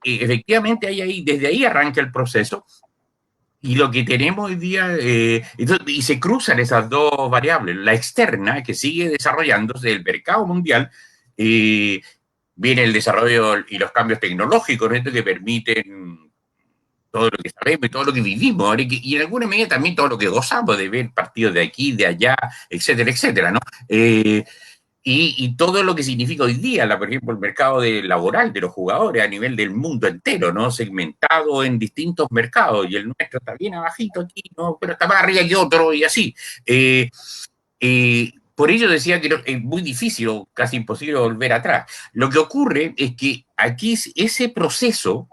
efectivamente, desde ahí arranca el proceso. Y lo que tenemos hoy día, y se cruzan esas dos variables, la externa, que sigue desarrollándose, el mercado mundial, viene el desarrollo y los cambios tecnológicos, ¿no?, que permiten todo lo que sabemos y todo lo que vivimos, ¿no? Y en alguna medida también todo lo que gozamos de ver partidos de aquí, de allá, etcétera, etcétera, ¿no? Y todo lo que significa hoy día, por ejemplo, el mercado laboral de los jugadores a nivel del mundo entero, ¿no? Segmentado en distintos mercados, y el nuestro está bien abajito aquí, ¿no? Pero está más arriba que otro, y así. Por ello decía que es muy difícil o casi imposible volver atrás. Lo que ocurre es que aquí ese proceso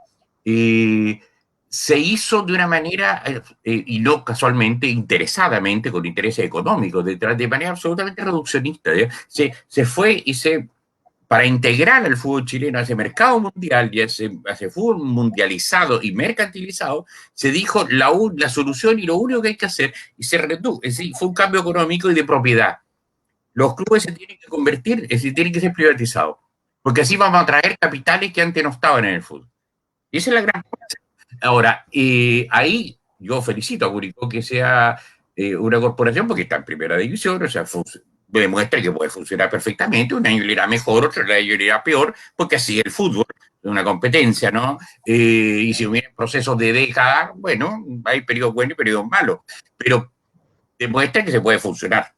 se hizo de una manera, y no casualmente, interesadamente, con intereses económicos, de manera absolutamente reduccionista. Se fue para integrar al fútbol chileno a ese mercado mundial y a ese fútbol mundializado y mercantilizado, se dijo la solución y lo único que hay que hacer, y se redujo, es decir, fue un cambio económico y de propiedad. Los clubes se tienen que convertir, es decir, tienen que ser privatizados, porque así vamos a traer capitales que antes no estaban en el fútbol. Y esa es la gran cosa. Ahora, ahí yo felicito a Curicó que sea una corporación, porque está en primera división, o sea, demuestra que puede funcionar perfectamente. Un año le irá mejor, otro año le irá peor, porque así es el fútbol, es una competencia, ¿no? Y si hubiera procesos de década, bueno, hay periodos buenos y periodos malos, pero demuestra que se puede funcionar,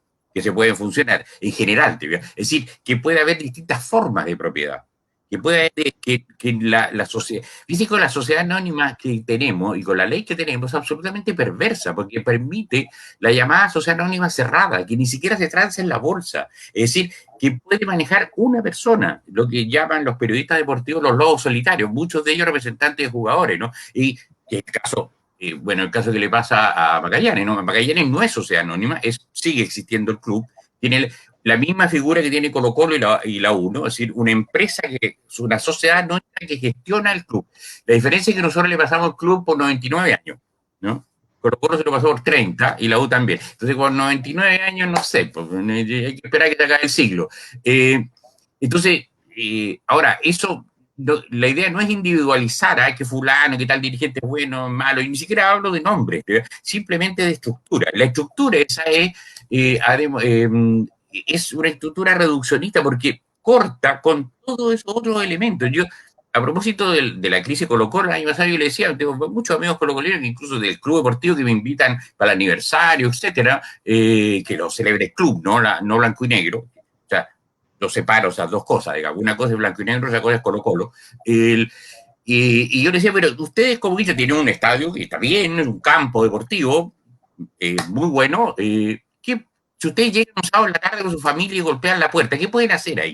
en general, es decir, que puede haber distintas formas de propiedad, que puede haber que la sociedad, fíjate, con la sociedad anónima que tenemos y con la ley que tenemos es absolutamente perversa, porque permite la llamada sociedad anónima cerrada, que ni siquiera se transa en la bolsa, es decir, que puede manejar una persona, lo que llaman los periodistas deportivos los lobos solitarios, muchos de ellos representantes de jugadores, ¿no? Y el caso... bueno, el caso que le pasa a Magallanes, ¿no? Magallanes no es sociedad anónima, sigue existiendo el club, tiene la misma figura que tiene Colo-Colo y la U, ¿no? Es decir, una empresa es una sociedad anónima que gestiona el club. La diferencia es que nosotros le pasamos el club por 99 años, ¿no? Colo-Colo se lo pasó por 30 y la U también. Entonces, con 99 años, no sé, pues, hay que esperar que se acabe el siglo. Entonces, ahora, eso... la idea no es individualizar a que fulano, que tal dirigente es bueno, malo, y ni siquiera hablo de nombres, simplemente de estructura. La estructura esa es una estructura reduccionista porque corta con todos esos otros elementos. Yo, a propósito de la crisis Colo-Colo, el año pasado yo le decía, tengo muchos amigos colocolinos, incluso del club deportivo, que me invitan para el aniversario, etcétera, que lo celebre el club, no blanco y negro. O sea, lo separo, o sea, dos cosas, digamos. Una cosa es blanco y negro, otra cosa es Colo-Colo. Y yo le decía, pero ustedes, como dicen, tienen un estadio que está bien, es un campo deportivo muy bueno. Si ustedes llegan un sábado en la tarde con su familia y golpean la puerta, ¿qué pueden hacer ahí?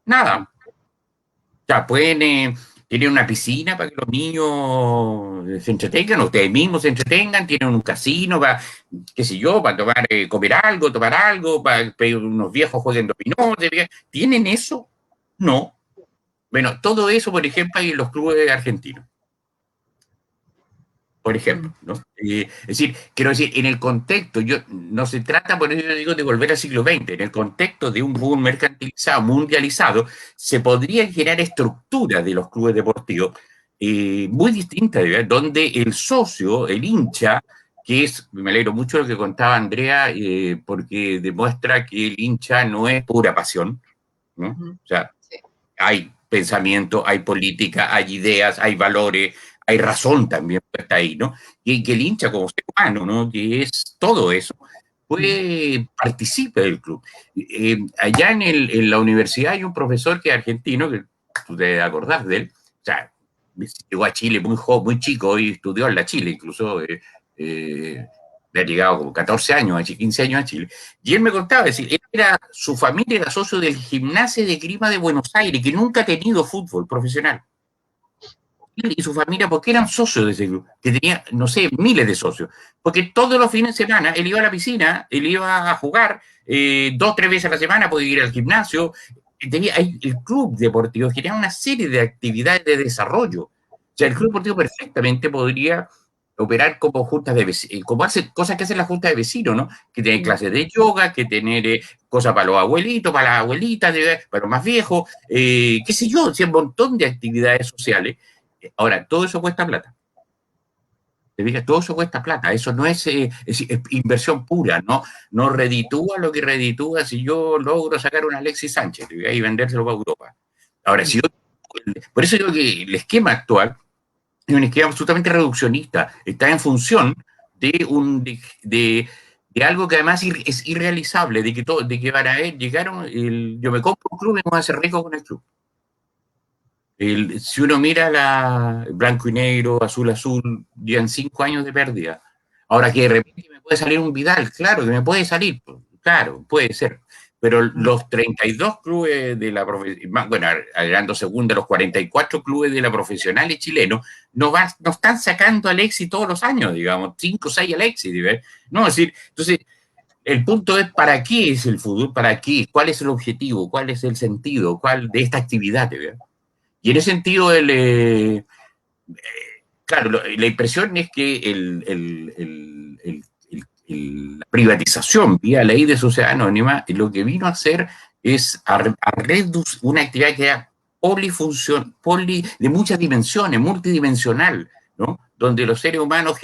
Nada. O sea, pueden tener una piscina para que los niños se entretengan, ustedes mismos se entretengan, tienen un casino para, qué sé yo, para comer algo, tomar algo, para que unos viejos jueguen dominó. ¿Tienen eso? No. Bueno, todo eso, por ejemplo, hay en los clubes argentinos. Por ejemplo, ¿no? Es decir, quiero decir, en el contexto, no se trata, por eso yo digo, de volver al siglo XX, en el contexto de un boom mercantilizado, mundializado, se podrían generar estructuras de los clubes deportivos muy distintas, ¿verdad? Donde el socio, el hincha, me alegro mucho de lo que contaba Andrea, porque demuestra que el hincha no es pura pasión, ¿no? O sea, hay pensamiento, hay política, hay ideas, hay valores, hay razón también está ahí, ¿no? Y que el hincha como ser humano, ¿no? Que es todo eso, participe del club. Allá en la universidad hay un profesor que es argentino, que tú debes acordar de él, o sea, llegó a Chile muy chico y estudió en la Chile, incluso ha llegado como 14 años, 15 años a Chile, y él me contaba, es decir, su familia era socio del Gimnasia de Grima de Buenos Aires, que nunca ha tenido fútbol profesional. Él y su familia, porque eran socios de ese club, que tenía, no sé, miles de socios, porque todos los fines de semana él iba a la piscina, él iba a jugar 2, 3 veces a la semana, podía ir al gimnasio, el club deportivo generaba una serie de actividades de desarrollo. O sea, el club deportivo perfectamente podría operar como juntas de vecinos, como hace cosas que hacen las juntas de vecinos, ¿no? Que tener clases de yoga, que tener cosas para los abuelitos, para las abuelitas, para los más viejos, qué sé yo, o sea, un montón de actividades sociales. Ahora, todo eso cuesta plata. ¿Te fijas? Todo eso cuesta plata. Eso no es inversión pura, ¿no? No reditúa lo que reditúa si yo logro sacar un Alexis Sánchez y vendérselo para Europa. Ahora, por eso digo que el esquema actual es un esquema absolutamente reduccionista. Está en función de algo que además es irrealizable, de que para él llegaron, yo me compro un club y me voy a hacer rico con el club. Si uno mira la blanco y negro, azul, azul, llevan 5 años de pérdida. Ahora que de repente me puede salir un Vidal, claro que me puede salir, claro, puede ser. Pero los 32 clubes de la profesional, bueno, agregando segunda, los 44 clubes de la profesional chilenos, no están sacando a Alexis todos los años, digamos, 5 o 6 Alexis, no, es decir, entonces, el punto es ¿para qué es el fútbol? ¿Para qué? ¿Cuál es el objetivo? ¿Cuál es el sentido? ¿Cuál de esta actividad? ¿Verdad? Y en ese sentido, claro, la impresión es que la privatización vía ley de sociedad anónima lo que vino a hacer es a reducir una actividad que era de muchas dimensiones, multidimensional, ¿no? Donde los seres humanos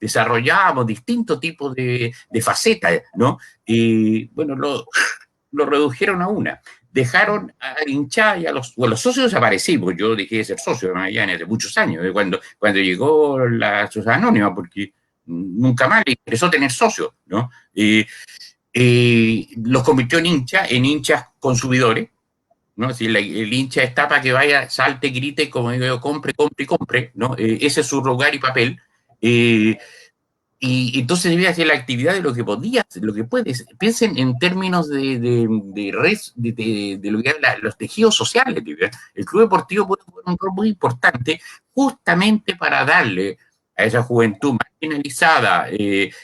desarrollábamos distintos tipos de facetas, ¿no? Y bueno, lo redujeron a una. Dejaron a hinchar y a los socios desaparecimos. Yo dejé de ser socio de Magallanes hace muchos años, cuando llegó la sociedad anónima, porque nunca más le interesó tener socios, ¿no? Los convirtió en hinchas consumidores, ¿no? Si el hincha está para que vaya, salte, grite, como digo yo, compre, compre, compre, ¿no? Ese es su lugar y papel. Y entonces debía hacer la actividad de lo que podía, lo que puedes. Piensen en términos de lo que eran los tejidos sociales. ¿Verdad? El club deportivo puede jugar un rol muy importante justamente para darle a esa juventud marginalizada,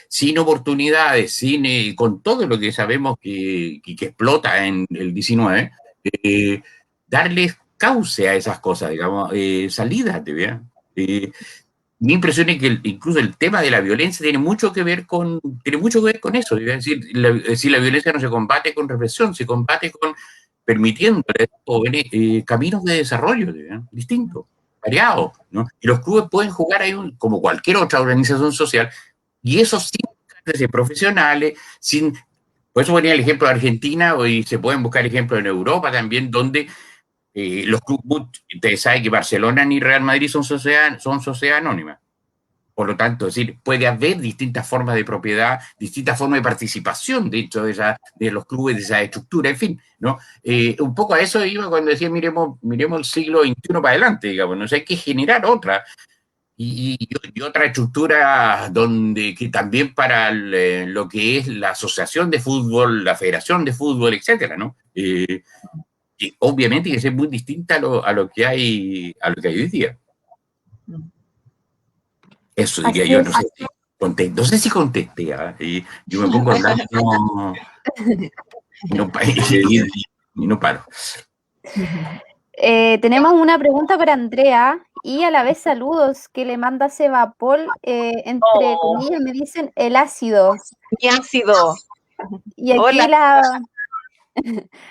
sin oportunidades, con todo lo que sabemos que explota en el 19, darles cauce a esas cosas, digamos, salidas, ¿verdad? Mi impresión es que incluso el tema de la violencia tiene mucho que ver con eso. Es decir, la violencia no se combate con represión, se combate con permitiendo a los jóvenes caminos de desarrollo distintos, variados, ¿no? Y los clubes pueden jugar ahí como cualquier otra organización social, y eso sin ser profesionales, por eso ponía el ejemplo de Argentina, y se pueden buscar ejemplos en Europa también, donde los clubes, ustedes saben que Barcelona ni Real Madrid son sociedad anónima. Por lo tanto, es decir, puede haber distintas formas de propiedad, distintas formas de participación dentro de los clubes, de esa estructura, en fin, ¿no? Un poco a eso iba cuando decía, miremos el siglo XXI para adelante, digamos, ¿no? O sea, hay que generar otra, y otra estructura que también para lo que es la asociación de fútbol, la federación de fútbol, etcétera, ¿no? Y obviamente que es muy distinta a lo que hay hoy día. Eso diría yo, no sé si contesté, y yo me pongo a hablar y no paro. Tenemos una pregunta para Andrea y a la vez saludos que le manda Sebapol, entre comillas me dicen el ácido. Mi ácido. Y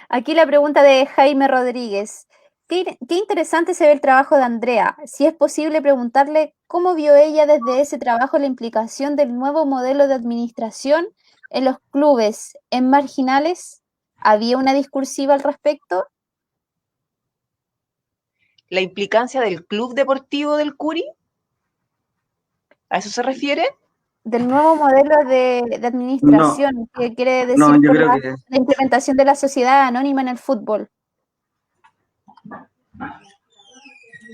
aquí la pregunta de Jaime Rodríguez. Qué interesante se ve el trabajo de Andrea. Si es posible preguntarle cómo vio ella desde ese trabajo la implicación del nuevo modelo de administración en los clubes en marginales. ¿Había una discursiva al respecto? ¿La implicancia del club deportivo del Curi? ¿A eso se refiere? Del nuevo modelo de administración, que quiere decir por la implementación de la sociedad anónima en el fútbol.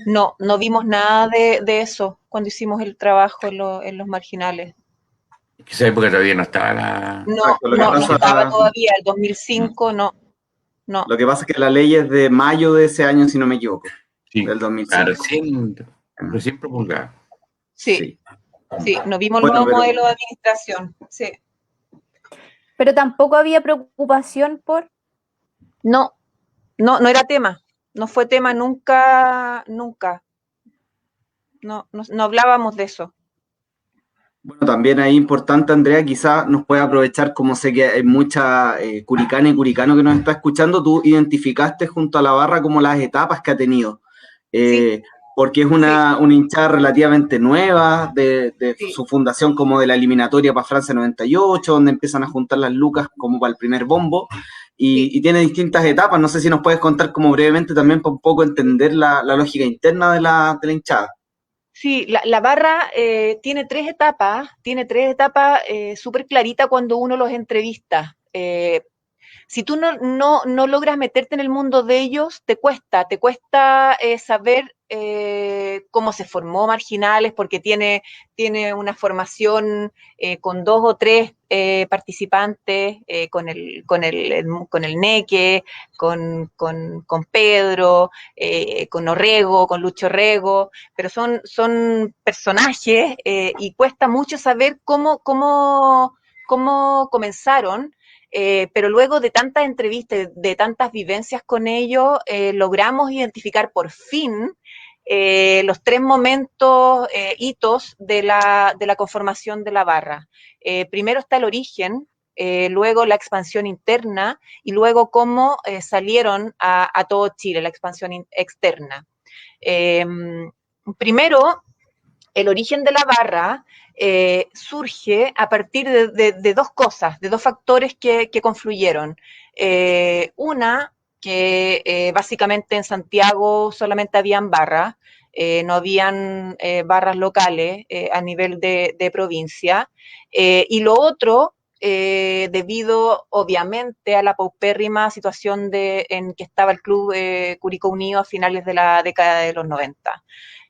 No vimos nada de eso cuando hicimos el trabajo en los marginales. Que esa época todavía no estaba la... No, Exacto, lo que no, no pasa, estaba todavía, el 2005 no, no. lo que pasa es que la ley es de mayo de ese año, si no me equivoco, Sí, del 2005. recién promulgada. Sí, sí, no vimos el Bueno, nuevo pero modelo de administración, sí. Pero tampoco había preocupación por... No, no era tema, no fue tema nunca, nunca. No hablábamos de eso. bueno, también es importante, Andrea, quizás nos puede aprovechar, como sé que hay mucha curicana y curicano que nos está escuchando, tú identificaste junto a la barra como las etapas que ha tenido, Sí, eh, porque es sí, una hinchada relativamente nueva de sí, su fundación como de la eliminatoria para Francia 98, donde empiezan a juntar las lucas como para el primer bombo, sí. y tiene distintas etapas. No sé si nos puedes contar como brevemente también para un poco entender la lógica interna de la hinchada. Sí, la barra tiene tres etapas súper claritas cuando uno los entrevista. Si tú no logras meterte en el mundo de ellos, te cuesta saber cómo se formó Marginales, porque tiene una formación con 2 o 3 participantes, con el Neque, con Pedro, con Orrego, con Lucho Orrego, pero son personajes y cuesta mucho saber cómo comenzaron. Pero luego de tantas entrevistas, de tantas vivencias con ellos, logramos identificar por fin los 3 momentos, hitos de la conformación de la barra. Primero está el origen, luego la expansión interna y luego cómo salieron a todo Chile, la expansión externa. Primero, el origen de la barra surge a partir de 2 cosas, de 2 factores que confluyeron. Una, que básicamente en Santiago solamente habían barras, no habían barras locales a nivel de provincia. Y lo otro, debido obviamente a la paupérrima situación en que estaba el club Curicó Unido a finales de la década de los 90.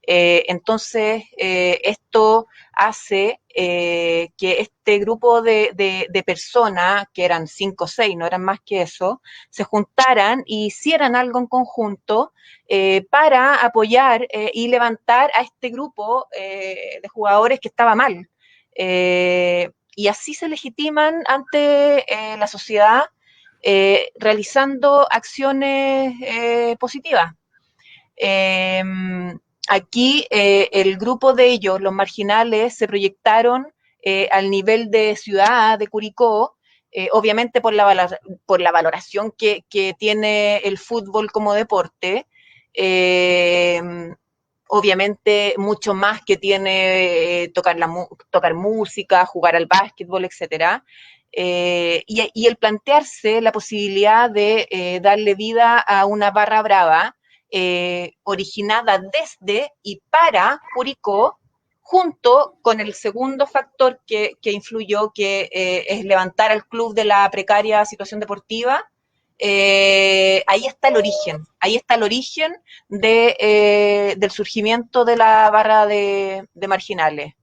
Entonces, esto hace que este grupo de personas, que eran 5 o 6, no eran más que eso, se juntaran y hicieran algo en conjunto para apoyar y levantar a este grupo de jugadores que estaba mal. Y así se legitiman ante la sociedad realizando acciones positivas. Eh, Aquí el grupo de ellos, los marginales, se proyectaron al nivel de ciudad de Curicó, obviamente por la valoración que tiene el fútbol como deporte, eh, obviamente mucho más que tiene tocar música, jugar al básquetbol, etc. Y el plantearse la posibilidad de darle vida a una barra brava originada desde y para Curicó, junto con el segundo factor que influyó, que es levantar al club de la precaria situación deportiva. Ahí está el origen del surgimiento de la barra de marginales.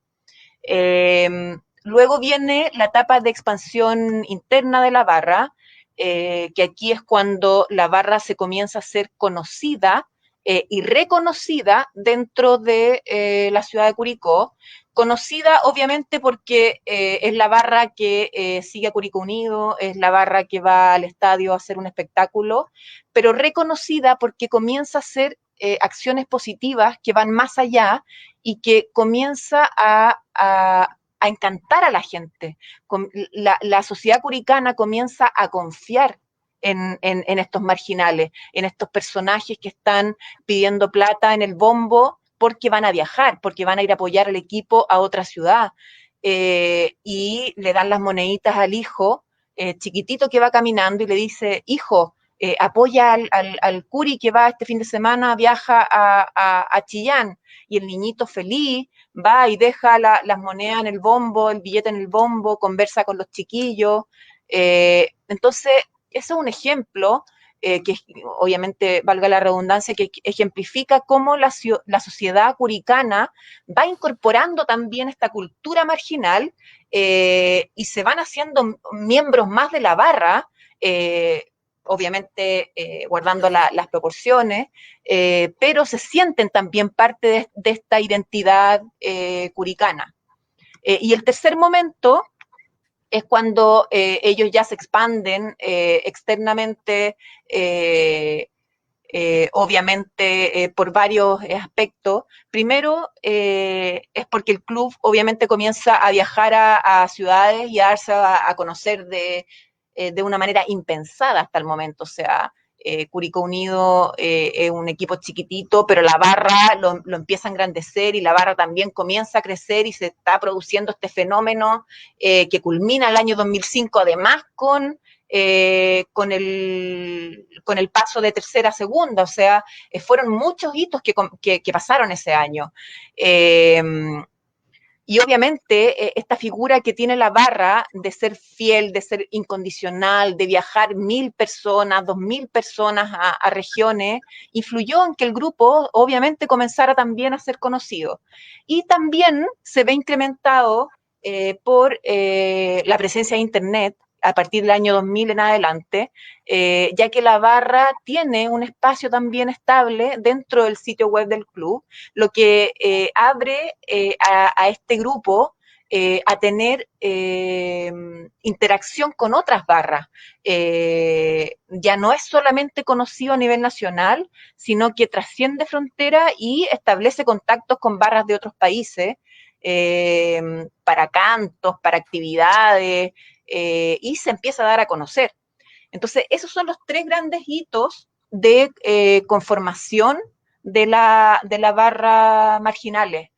Luego viene la etapa de expansión interna de la barra, que aquí es cuando la barra se comienza a ser conocida y reconocida dentro de la ciudad de Curicó. Conocida obviamente porque es la barra que sigue a Curicó Unido, es la barra que va al estadio a hacer un espectáculo, pero reconocida porque comienza a hacer acciones positivas que van más allá y que comienza a encantar a la gente. La sociedad curicana comienza a confiar en estos marginales, en estos personajes que están pidiendo plata en el bombo porque van a viajar, porque van a ir a apoyar al equipo a otra ciudad. Y le dan las moneditas al hijo chiquitito que va caminando y le dice, hijo, apoya al Curi que va este fin de semana, viaja a Chillán. Y el niñito feliz va y deja las monedas en el bombo, el billete en el bombo, conversa con los chiquillos. Entonces, eso es un ejemplo que obviamente, valga la redundancia, que ejemplifica cómo la sociedad curicana va incorporando también esta cultura marginal y se van haciendo miembros más de la barra, obviamente guardando las proporciones, pero se sienten también parte de esta identidad curicana. Y el tercer momento es cuando ellos ya se expanden externamente, obviamente por varios aspectos. Primero, es porque el club obviamente comienza a viajar a ciudades y a darse a conocer de una manera impensada hasta el momento. O sea, Curicó Unido es un equipo chiquitito, pero la barra lo empieza a engrandecer y la barra también comienza a crecer y se está produciendo este fenómeno que culmina el año 2005, además con el paso de tercera a segunda. O sea, fueron muchos hitos que pasaron ese año. Y obviamente esta figura que tiene la barra de ser fiel, de ser incondicional, de viajar 1.000 personas, 2.000 personas a regiones, influyó en que el grupo obviamente comenzara también a ser conocido. Y también se ve incrementado por la presencia de Internet a partir del año 2000 en adelante, ya que la barra tiene un espacio también estable dentro del sitio web del club, lo que abre a este grupo a tener interacción con otras barras. Ya no es solamente conocido a nivel nacional, sino que trasciende fronteras y establece contactos con barras de otros países, para cantos, para actividades, y se empieza a dar a conocer. Entonces, esos son los tres grandes hitos de conformación de la barra Marginales,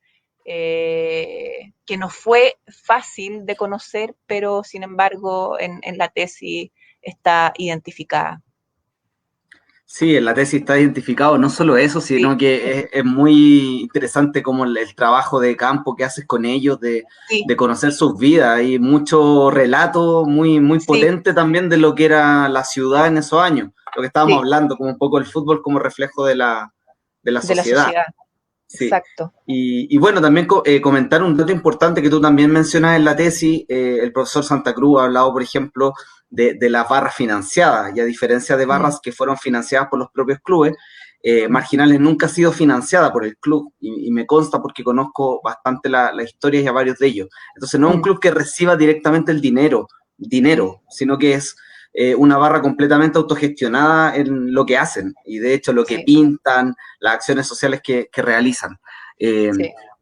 que no fue fácil de conocer, pero sin embargo en la tesis está identificada. Sí, en la tesis está identificado, no solo eso, sino que es muy interesante como el trabajo de campo que haces con ellos, de conocer sus vidas. Hay mucho relato muy potente también de lo que era la ciudad en esos años, lo que estábamos hablando, como un poco el fútbol como reflejo de la sociedad. Sí. Exacto. Y bueno, también comentar un dato importante que tú también mencionas en la tesis. El profesor Santa Cruz ha hablado, por ejemplo, de las barras financiadas, y a diferencia de barras que fueron financiadas por los propios clubes, Marginales nunca ha sido financiada por el club, y me consta porque conozco bastante la historia y a varios de ellos. Entonces no es un club que reciba directamente el dinero, sino que es una barra completamente autogestionada en lo que hacen, y de hecho lo que pintan, las acciones sociales que realizan.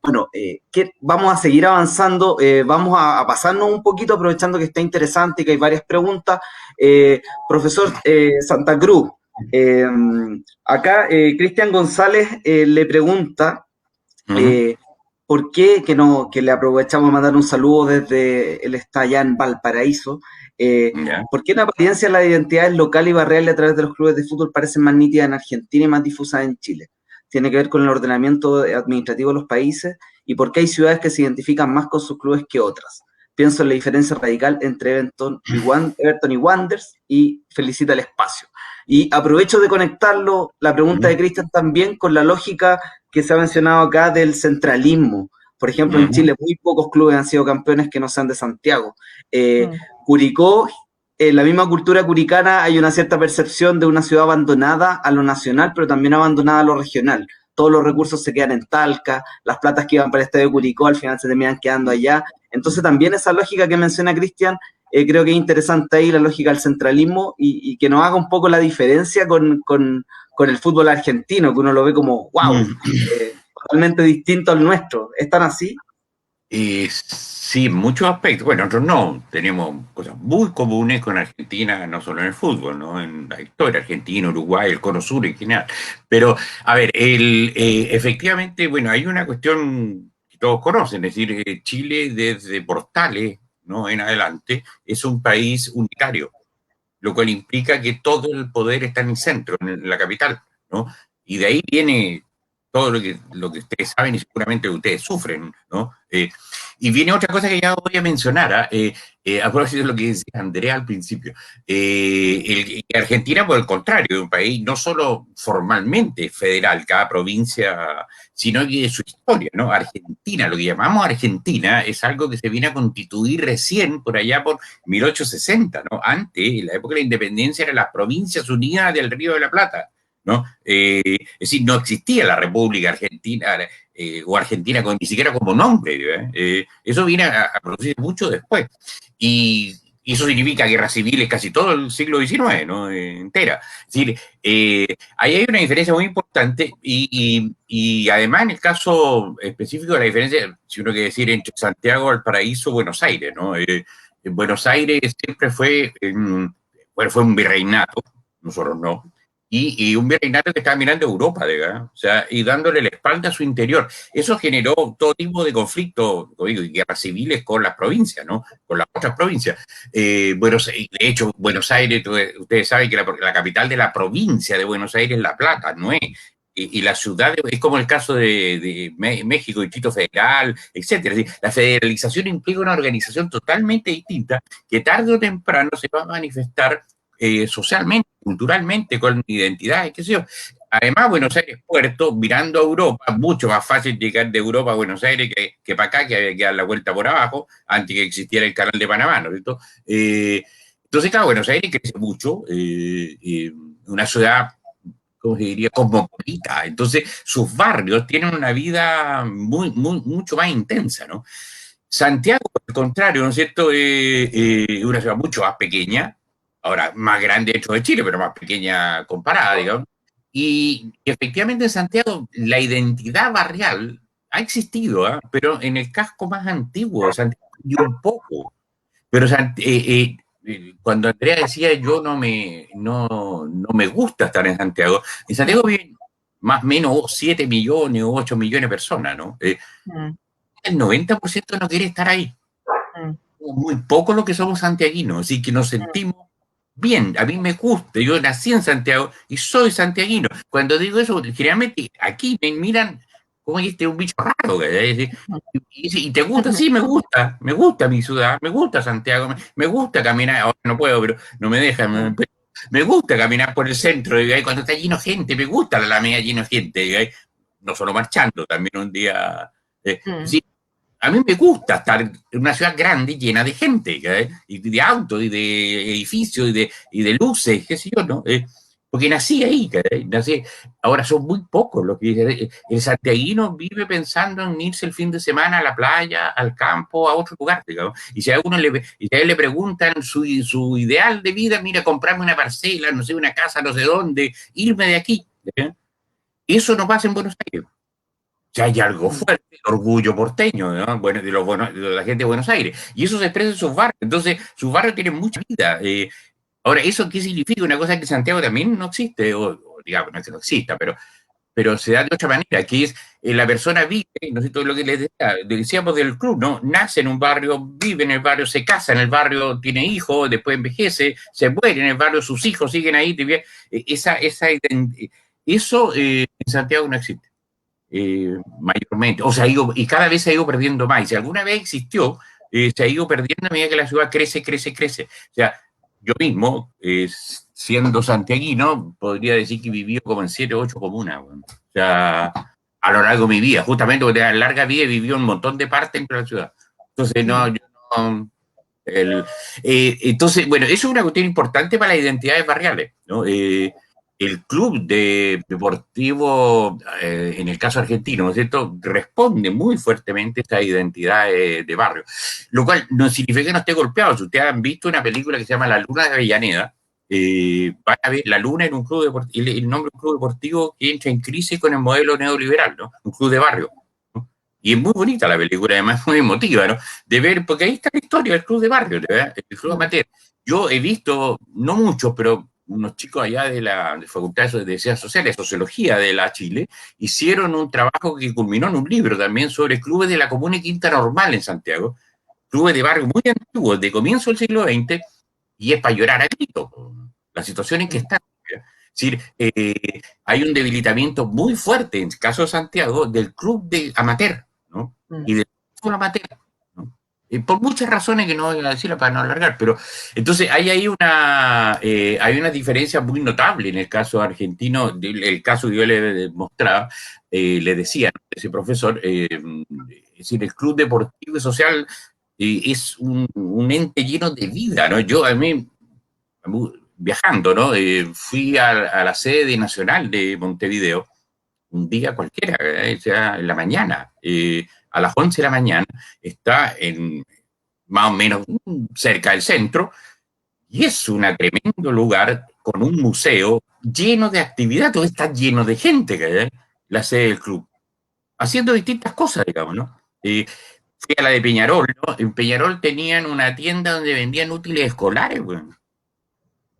Bueno, vamos a seguir avanzando, vamos a pasarnos un poquito, aprovechando que está interesante y que hay varias preguntas. Profesor Santa Cruz, acá Cristian González le pregunta por qué, que le aprovechamos a mandar un saludo desde, él está allá en Valparaíso, ¿por qué en apariencia las identidades locales y barriales a través de los clubes de fútbol parecen más nítidas en Argentina y más difusas en Chile? ¿Tiene que ver con el ordenamiento administrativo de los países? ¿Y por qué hay ciudades que se identifican más con sus clubes que otras? Pienso en la diferencia radical entre Everton y Wanderers, y felicita el espacio. Y aprovecho de conectarlo, la pregunta de Cristian también, con la lógica que se ha mencionado acá del centralismo. Por ejemplo, en Chile muy pocos clubes han sido campeones que no sean de Santiago. Curicó, en la misma cultura curicana hay una cierta percepción de una ciudad abandonada a lo nacional, pero también abandonada a lo regional. Todos los recursos se quedan en Talca, las platas que iban para el estadio Curicó al final se terminan quedando allá. Entonces también esa lógica que menciona Cristian, creo que es interesante ahí, la lógica del centralismo, y que nos haga un poco la diferencia con el fútbol argentino, que uno lo ve como, wow, totalmente distinto al nuestro. ¿Están así? Sí, en muchos aspectos. Bueno, nosotros no, tenemos cosas muy comunes con Argentina, no solo en el fútbol, ¿no? En la historia, Argentina, Uruguay, el Cono Sur en general. Pero, a ver, efectivamente, bueno, hay una cuestión que todos conocen, es decir, Chile desde Portales, ¿no?, en adelante, es un país unitario, lo cual implica que todo el poder está en el centro, en la capital, ¿no? Y de ahí viene todo lo que ustedes saben y seguramente ustedes sufren, ¿no? Y viene otra cosa que ya voy a mencionar, A propósito de lo que decía Andrea al principio, Argentina, por el contrario, es un país no solo formalmente federal, cada provincia, sino que su historia, ¿no? Argentina, lo que llamamos Argentina, es algo que se viene a constituir recién por allá por 1860, ¿no? Antes, en la época de la independencia, eran las Provincias Unidas del Río de la Plata, ¿no? Es decir, no existía la República Argentina o Argentina ni siquiera como nombre. Eso viene a producirse mucho después. Y eso significa guerras civiles casi todo el siglo XIX, ¿no? Entera. Es decir, ahí hay una diferencia muy importante y además en el caso específico de la diferencia, si uno quiere decir, entre Santiago, Valparaíso, Buenos Aires, ¿no? Buenos Aires siempre fue, bueno, fue un virreinato, nosotros no, y un virreinato que estaba mirando a Europa, ¿verdad? O sea, y dándole la espalda a su interior. Eso generó todo tipo de conflictos, y guerras civiles con las provincias, ¿no? Con las otras provincias. De hecho, Buenos Aires, ustedes saben que la capital de la provincia de Buenos Aires es La Plata, no es. Y la ciudad es como el caso de México, Distrito Federal, etcétera. La federalización implica una organización totalmente distinta que tarde o temprano se va a manifestar socialmente, culturalmente, con identidades, qué sé yo. Además, Buenos Aires Puerto, mirando a Europa, mucho más fácil llegar de Europa a Buenos Aires que para acá, que había que dar la vuelta por abajo, antes que existiera el canal de Panamá, ¿no es cierto? Entonces, claro, Buenos Aires crece mucho, una ciudad, ¿cómo se diría?, cosmopolita. Entonces, sus barrios tienen una vida mucho más intensa, ¿no? Santiago, por el contrario, ¿no es cierto?, es una ciudad mucho más pequeña, ahora más grande dentro de Chile, pero más pequeña comparada, digamos. Y efectivamente en Santiago la identidad barrial ha existido, ¿eh? Pero en el casco más antiguo de Santiago y un poco. Pero cuando Andrea decía yo no me gusta estar en Santiago viven más o menos 7 millones o 8 millones de personas, ¿no? El 90% no quiere estar ahí. Muy poco lo que somos santiaguinos, así que nos sentimos bien. A mí me gusta, yo nací en Santiago y soy santiaguino. Cuando digo eso, generalmente aquí me miran como que este es un bicho raro. ¿Y te gusta? Sí, me gusta mi ciudad, me gusta Santiago, me gusta caminar, ahora no puedo, pero no me dejan. Me gusta caminar por el centro, cuando está lleno de gente, me gusta la Alameda lleno de gente, no solo marchando, también un día. Sí, a mí me gusta estar en una ciudad grande llena de gente, y de autos, y de edificios, y de luces, qué sé yo, ¿no? Porque nací ahí, nací. Ahora son muy pocos los que el santiaguino vive pensando en irse el fin de semana a la playa, al campo, a otro lugar, digamos. Y si a él le preguntan su ideal de vida, mira, comprarme una parcela, no sé, una casa, no sé dónde, irme de aquí. Eso no pasa en Buenos Aires. O sea, hay algo fuerte, el orgullo porteño, ¿no? Bueno, de la gente de Buenos Aires. Y eso se expresa en sus barrios. Entonces, sus barrios tienen mucha vida. Ahora, ¿eso qué significa? Una cosa que en Santiago también no existe, o digamos, no es que no exista, pero se da de otra manera, que es la persona vive, no sé todo lo que les decíamos del club, ¿no? Nace en un barrio, vive en el barrio, se casa en el barrio, tiene hijos, después envejece, se muere en el barrio, sus hijos siguen ahí. Eso en Santiago no existe. Mayormente, o sea, y cada vez se ha ido perdiendo más. Y si alguna vez existió, se ha ido perdiendo a medida que la ciudad crece. O sea, yo mismo, siendo santiaguino, podría decir que viví como en 7 o 8 comunas. Bueno. O sea, a lo largo de mi vida, justamente porque a larga vida vivió un montón de partes dentro de la ciudad. Entonces, entonces, bueno, eso es una cuestión importante para las identidades barriales, ¿no? El club deportivo, en el caso argentino, ¿no es cierto?, responde muy fuertemente a esta identidad de barrio, lo cual no significa que no esté golpeado. Si ustedes han visto una película que se llama La Luna de Avellaneda, van a ver La Luna en un club deportivo, el nombre de un club deportivo que entra en crisis con el modelo neoliberal, ¿no? Un club de barrio. ¿No? Y es muy bonita la película, además muy emotiva, ¿no? De ver, porque ahí está la historia del club de barrio, ¿verdad? El club amateur. Yo he visto, no muchos, pero unos chicos allá de la Facultad de Ciencias Sociales, Sociología de la Chile, hicieron un trabajo que culminó en un libro también sobre clubes de la Comuna y Quinta Normal en Santiago, clubes de barrio muy antiguos, de comienzo del siglo XX, y es para llorar a gritos la situación en que están. Es decir, hay un debilitamiento muy fuerte, en el caso de Santiago, del club de amateur, ¿no? Y del fútbol amateur, ¿no? Por muchas razones que no voy a decirla para no alargar, pero entonces hay una diferencia muy notable en el caso argentino, el caso que yo le mostraba, le decía, ¿no?, ese profesor, es decir, el club deportivo y social es un ente lleno de vida, ¿no? Yo a mí, viajando, ¿no? Fui a la sede nacional de Montevideo un día cualquiera, o sea, en la mañana, a las 11 de la mañana, está más o menos cerca del centro, y es un tremendo lugar con un museo lleno de actividad, todo está lleno de gente, que la sede del club, haciendo distintas cosas, digamos, ¿no? Fui a la de Peñarol, ¿no? En Peñarol tenían una tienda donde vendían útiles escolares, bueno,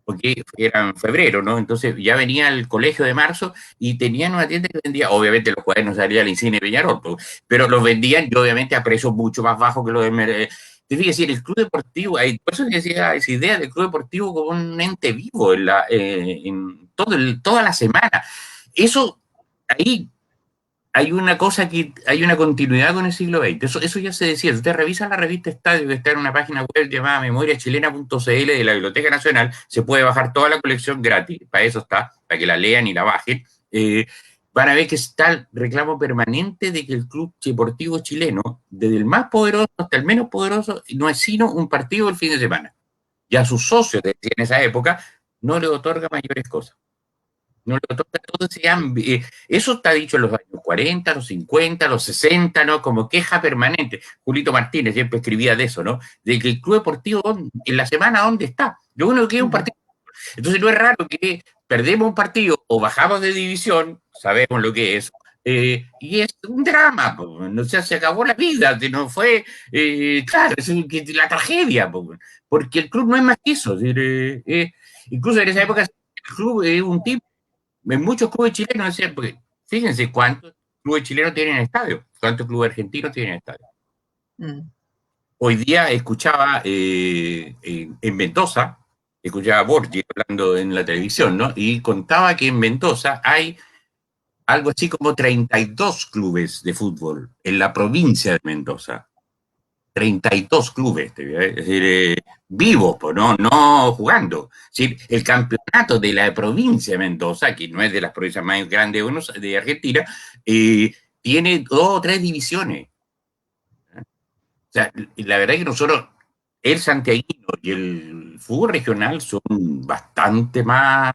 porque era en febrero, ¿no? Entonces ya venía el colegio de marzo y tenían una tienda que vendía, obviamente los cuadernos salía al Insigne Peñarol, pero los vendían y obviamente a precios mucho más bajos que los de... Te fijas, decir, el club deportivo, por eso decía esa idea del club deportivo como un ente vivo en toda la semana. Eso, ahí hay una cosa que hay una continuidad con el siglo XX. Eso ya se decía. Si usted revisa la revista Estadio, que está en una página web llamada memoriachilena.cl de la Biblioteca Nacional, se puede bajar toda la colección gratis. Para eso está, para que la lean y la bajen. Van a ver que está el reclamo permanente de que el club deportivo chileno, desde el más poderoso hasta el menos poderoso, no es sino un partido el fin de semana. Y a sus socios, decía en esa época, no le otorga mayores cosas. No le otorga todo ese ámbito. Eso está dicho en los años 40, los 50, los 60, ¿no? Como queja permanente. Julito Martínez siempre escribía de eso, ¿no? De que el club deportivo en la semana, ¿dónde está? Lo único que es un partido. Entonces no es raro que perdemos un partido o bajamos de división, sabemos lo que es, y es un drama, no sé, se acabó la vida, no fue, claro, es la tragedia, porque el club no es más que eso. Incluso en esa época el club es un tipo, en muchos clubes chilenos, porque fíjense cuántos clubes chilenos tienen estadio, cuántos clubes argentinos tienen estadio. Hoy día escuchaba en Mendoza, escuchaba a Borgi hablando en la televisión, ¿no? Y contaba que en Mendoza hay algo así como 32 clubes de fútbol en la provincia de Mendoza. 32 clubes, es decir, vivos, no jugando. Es decir, el campeonato de la provincia de Mendoza, que no es de las provincias más grandes de Argentina, tiene 2 o 3 divisiones. O sea, la verdad es que nosotros, el santiaguino y el fútbol regional son bastante más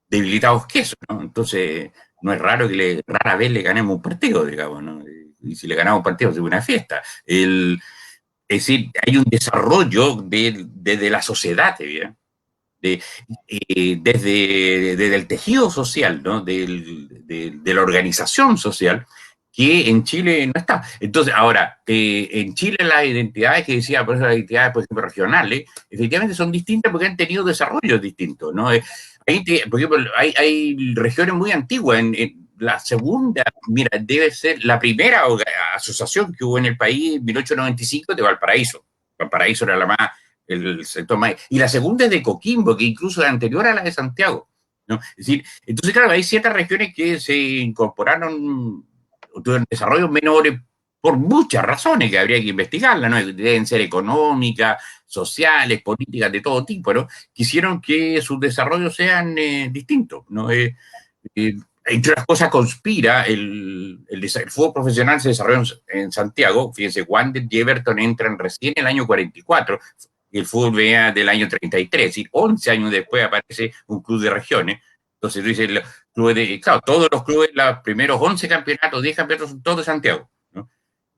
debilitados que eso, ¿no? Entonces, no es raro que rara vez le ganemos un partido, digamos, ¿no? Y si le ganamos un partido, es una fiesta. Es decir, hay un desarrollo desde la sociedad, ¿bien? Desde el tejido social, ¿no? De la organización social, que en Chile no está. Entonces, ahora, en Chile las identidades que decía, por eso las identidades, por ejemplo, regionales, efectivamente son distintas porque han tenido desarrollos distintos, ¿no? Por ejemplo, hay regiones muy antiguas. En la segunda, mira, debe ser la primera asociación que hubo en el país en 1895 de Valparaíso. Valparaíso era la más, el sector más. Y la segunda es de Coquimbo, que incluso es anterior a la de Santiago, ¿no? Es decir, entonces, claro, hay ciertas regiones que se incorporaron, tuvieron desarrollos menores por muchas razones que habría que investigarlas, ¿no? Deben ser económicas, sociales, políticas de todo tipo, ¿no? Quisieron que sus desarrollos sean distintos, ¿no? Entre otras cosas, conspira el fútbol profesional se desarrolló en Santiago. Fíjense, Wander y Everton entran recién en el año 44, y el fútbol venía del año 33, y 11 años después aparece un club de regiones. Entonces tú dices, claro, todos los clubes, los primeros 11 campeonatos, 10 campeonatos, son todos de Santiago, ¿no?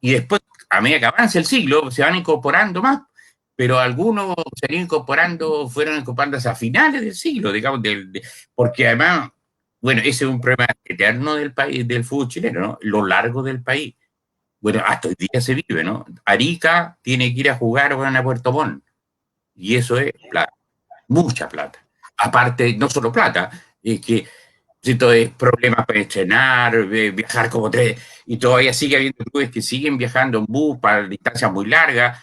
Y después, a medida que avanza el siglo, se van incorporando más, pero algunos se fueron incorporándose a finales del siglo, digamos, porque además, bueno, ese es un problema eterno del país, del fútbol chileno, ¿no? Lo largo del país. Bueno, hasta hoy día se vive, ¿no? Arica tiene que ir a jugar a Puerto Montt, y eso es plata, mucha plata. Aparte, no solo plata, es que esto es problemas para estrenar, viajar como tres, y todavía sigue habiendo clubes que siguen viajando en bus para distancias muy largas,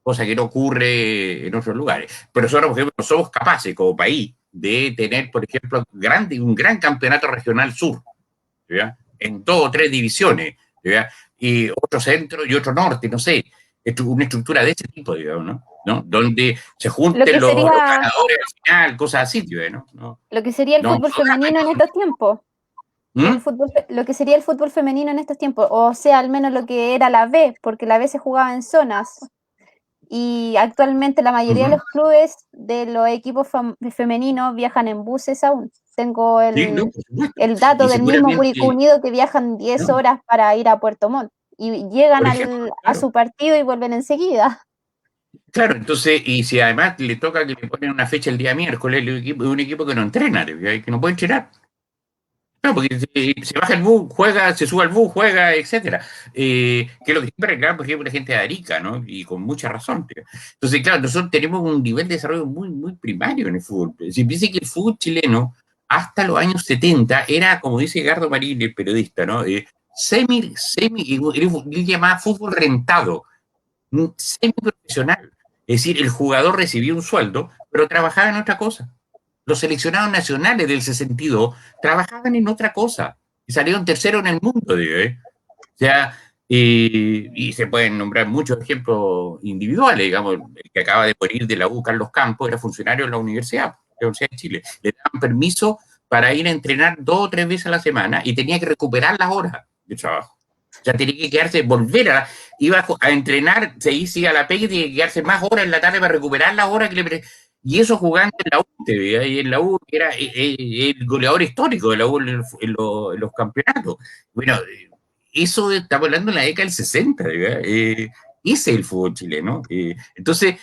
cosa que no ocurre en otros lugares. Pero nosotros, por ejemplo, somos capaces como país de tener, por ejemplo, un gran campeonato regional sur, ¿ya? En 2 o 3 divisiones, ¿ya? Y otro centro y otro norte, no sé. una estructura de ese tipo, digamos, ¿no? Donde se junten que los sería- ganadores al final, cosas así, ¿no? Lo que sería el No, fútbol femenino en estos tiempos. ¿Mm? Lo que sería el fútbol femenino en estos tiempos, o sea, al menos lo que era la B, porque la B se jugaba en zonas. Y actualmente la mayoría de Ujú. los clubes de los equipos femeninos viajan en buses aún. Tengo Sí, no, por supuesto. el dato Y del mismo seguramente, Curicó Unido que viajan 10 ¿no? horas para ir a Puerto Montt y llegan Por ejemplo, a claro. su partido y vuelven enseguida. Claro, entonces, y si además le toca que le ponen una fecha el día miércoles, un equipo que no entrena, que no puede entrenar. No, porque se baja el bus, juega, se sube al bus, juega, etcétera. Que es lo que siempre reclama, por ejemplo, la gente de Arica, ¿no? Y con mucha razón. Tío. Entonces, claro, nosotros tenemos un nivel de desarrollo muy, muy primario en el fútbol. Si piensa que el fútbol chileno, hasta los años 70, era, como dice Edgardo Marín, el periodista, ¿no? Él llamaba fútbol rentado, semiprofesional. Es decir, el jugador recibía un sueldo, pero trabajaba en otra cosa. Los seleccionados nacionales del 62 trabajaban en otra cosa y salieron terceros en el mundo, digo, ¿eh? O sea, y se pueden nombrar muchos ejemplos individuales, digamos, el que acaba de morir de la U, Carlos Campos, era funcionario de la Universidad de Chile. Le daban permiso para ir a entrenar 2 o 3 veces a la semana y tenía que recuperar las horas de trabajo. O sea, tenía que quedarse, iba a entrenar, se iba a la pega y tenía que quedarse más horas en la tarde para recuperar las horas que y eso jugando en la U, y en la U era el goleador histórico de la U en los campeonatos. Bueno, eso estamos hablando en la década del 60, ese es el fútbol chileno. Entonces,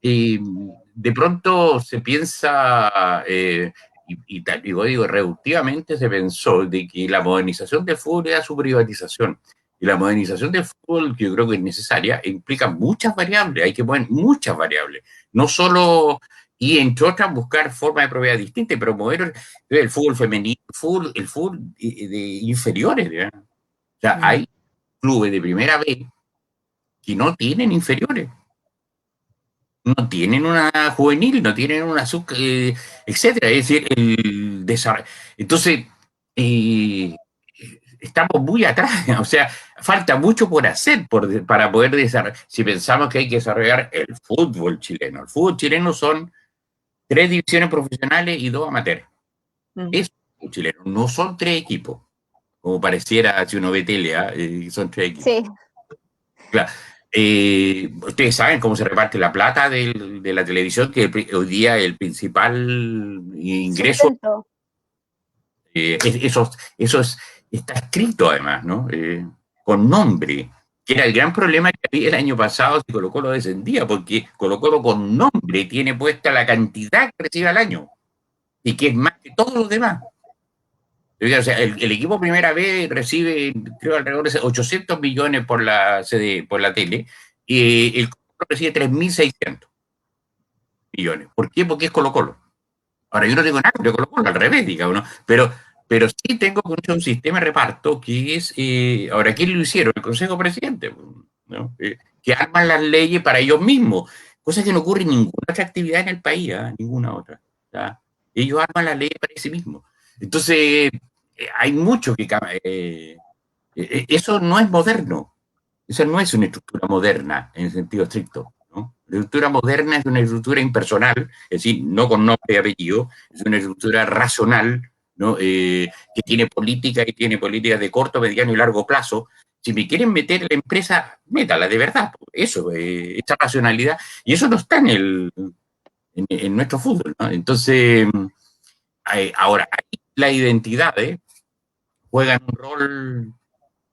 de pronto se piensa, y digo, reductivamente se pensó de que la modernización del fútbol era su privatización. Y la modernización del fútbol, que yo creo que es necesaria, implica muchas variables, hay que poner muchas variables. No solo, y entre otras, buscar formas de propiedad distintas y promover el fútbol femenino, el fútbol de inferiores. ¿Verdad? O sea, hay clubes de primera vez que no tienen inferiores, no tienen una juvenil, no tienen una sub, etcétera. Es decir, el desarrollo. Entonces, eh, estamos muy atrás, o sea, falta mucho por hacer para poder desarrollar. Si pensamos que hay que desarrollar el fútbol chileno son 3 divisiones profesionales y 2 amateurs. Es el fútbol chileno, no son 3 equipos, como pareciera si uno ve tele, son 3 equipos. Sí. Claro. Ustedes saben cómo se reparte la plata de la televisión, que hoy día el principal ingreso, eso está escrito además, ¿no? Con nombre, que era el gran problema que había el año pasado si Colo-Colo descendía, porque Colo-Colo con nombre tiene puesta la cantidad que recibe al año, y que es más que todos los demás. O sea, el equipo primera vez recibe, creo, alrededor de 800 millones por la tele, y el Colo recibe 3.600 millones. ¿Por qué? Porque es Colo-Colo. Ahora, yo no tengo nada de Colo-Colo, al revés, digamos, ¿no? Pero sí tengo un sistema de reparto que es, ahora, ¿quién lo hicieron? El Consejo Presidente, ¿no? Que arman las leyes para ellos mismos, cosa que no ocurre en ninguna otra actividad en el país, ninguna otra. ¿Ya? Ellos arman las leyes para sí mismos. Entonces, hay mucho que eso no es moderno. Esa no es una estructura moderna en el sentido estricto. ¿No? La estructura moderna es una estructura impersonal, es decir, no con nombre y apellido, es una estructura racional, ¿no? Que tiene política y tiene políticas de corto, mediano y largo plazo. Si me quieren meter la empresa, métala de verdad. Eso, esta racionalidad. Y eso no está en nuestro fútbol. ¿No? Entonces, ahora, ahí las identidades juegan un rol,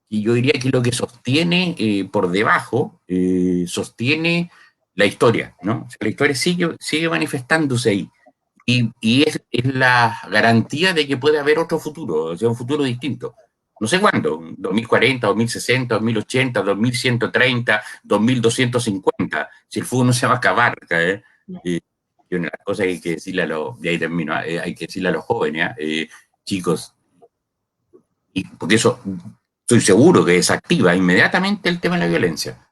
y yo diría que lo que sostiene por debajo, sostiene la historia, ¿no? O sea, la historia sigue manifestándose ahí. Y es la garantía de que puede haber otro futuro, o sea, un futuro distinto. No sé cuándo, 2040, 2060, 2080, 2130, 2250, si el fútbol no se va a acabar. Y una de las cosas que hay que decirle de ahí termino, hay que decirle a los jóvenes, chicos, porque eso estoy seguro que desactiva inmediatamente el tema de la violencia.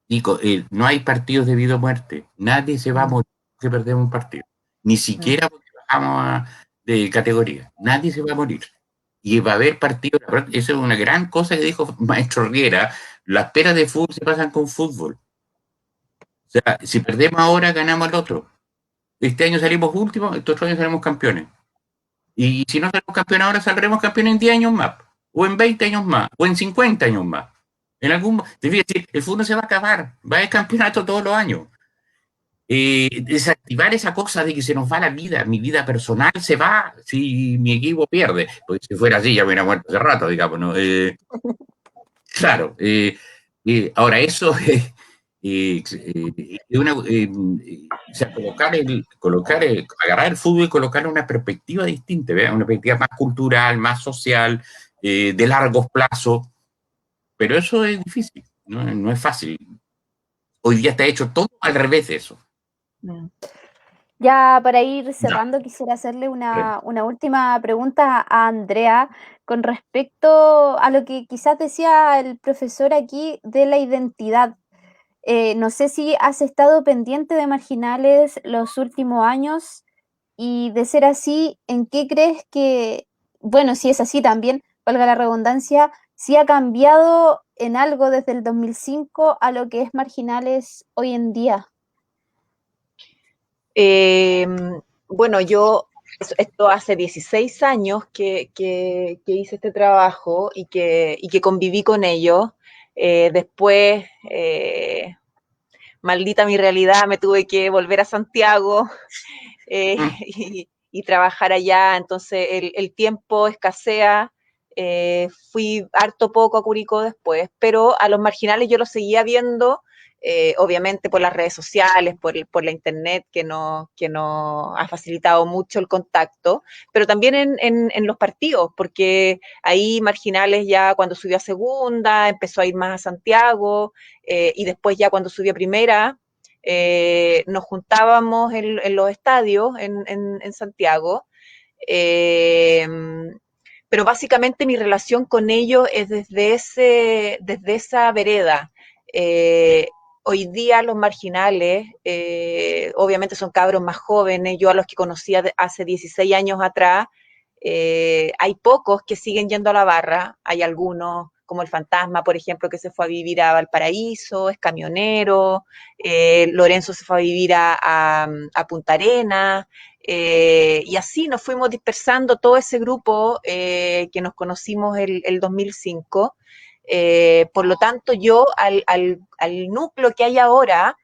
Digo, no hay partidos de vida o muerte. Nadie se va a morir si perdemos un partido. Ni siquiera porque bajamos de categoría. Nadie se va a morir. Y va a haber partidos. Eso es una gran cosa que dijo Maestro Riera. Las peras de fútbol se pasan con fútbol. O sea, si perdemos ahora, ganamos al otro. Este año salimos últimos, este otro año salimos campeones. Y si no salimos campeones ahora, saldremos campeones en 10 años más, o en 20 años más, o en 50 años más. En algún, te voy a decir, el fútbol se va a acabar, va a haber campeonato todos los años. Desactivar esa cosa de que se nos va la vida, mi vida personal se va si mi equipo pierde. Porque si fuera así ya me hubiera muerto hace rato, digamos, ¿no? Claro, ahora eso o sea, agarrar el fútbol y colocarle una perspectiva distinta, ¿verdad? Una perspectiva más cultural, más social, de largos plazos, pero eso es difícil, no es fácil. Hoy día está hecho todo al revés de eso. Ya para ir cerrando, quisiera hacerle una última pregunta a Andrea con respecto a lo que quizás decía el profesor aquí de la identidad. No sé si has estado pendiente de Marginales los últimos años y de ser así, ¿en qué crees que, bueno, si es así también, valga la redundancia, si ha cambiado en algo desde el 2005 a lo que es Marginales hoy en día? Bueno, esto hace 16 años que hice este trabajo y que conviví con ellos. Después, maldita mi realidad, me tuve que volver a Santiago y trabajar allá. Entonces el tiempo escasea. Fui harto poco a Curicó después, pero a los Marginales yo los seguía viendo. Obviamente por las redes sociales, por la internet que nos ha facilitado mucho el contacto, pero también en los partidos, porque ahí Marginales ya cuando subió a segunda, empezó a ir más a Santiago, y después ya cuando subió a primera, nos juntábamos en los estadios en Santiago, pero básicamente mi relación con ellos es desde esa vereda. Hoy día los Marginales, obviamente son cabros más jóvenes, yo a los que conocía hace 16 años atrás, hay pocos que siguen yendo a la barra, hay algunos como el Fantasma, por ejemplo, que se fue a vivir a Valparaíso, es camionero, Lorenzo se fue a vivir a Punta Arenas, y así nos fuimos dispersando todo ese grupo que nos conocimos el 2005. Por lo tanto, yo al núcleo que hay ahora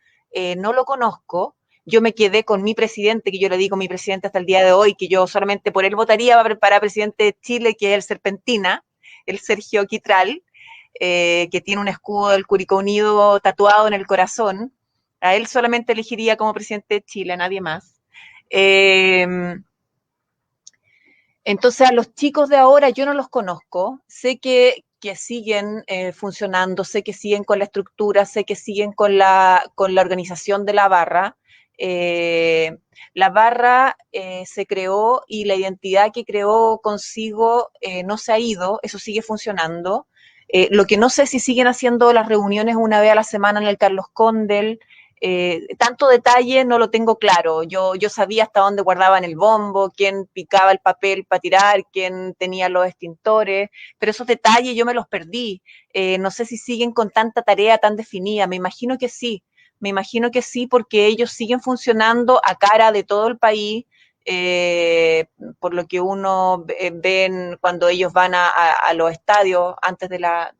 no lo conozco. Yo me quedé con mi presidente, que yo le digo mi presidente hasta el día de hoy, que yo solamente por él votaría para presidente de Chile, que es el Serpentina, el Sergio Quitral, que tiene un escudo del Curicó Unido tatuado en el corazón. A él solamente elegiría como presidente de Chile, a nadie más. Entonces, a los chicos de ahora yo no los conozco, sé que siguen funcionando, sé que siguen con la estructura, sé que siguen con la organización de la barra. La barra se creó y la identidad que creó consigo no se ha ido, eso sigue funcionando. Lo que no sé si siguen haciendo las reuniones una vez a la semana en el Carlos Condel. Tanto detalle no lo tengo claro. Yo sabía hasta dónde guardaban el bombo, quién picaba el papel para tirar, quién tenía los extintores, pero esos detalles yo me los perdí. No sé si siguen con tanta tarea tan definida. Me imagino que sí. Me imagino que sí, porque ellos siguen funcionando a cara de todo el país. Por lo que uno ven cuando ellos van a los estadios antes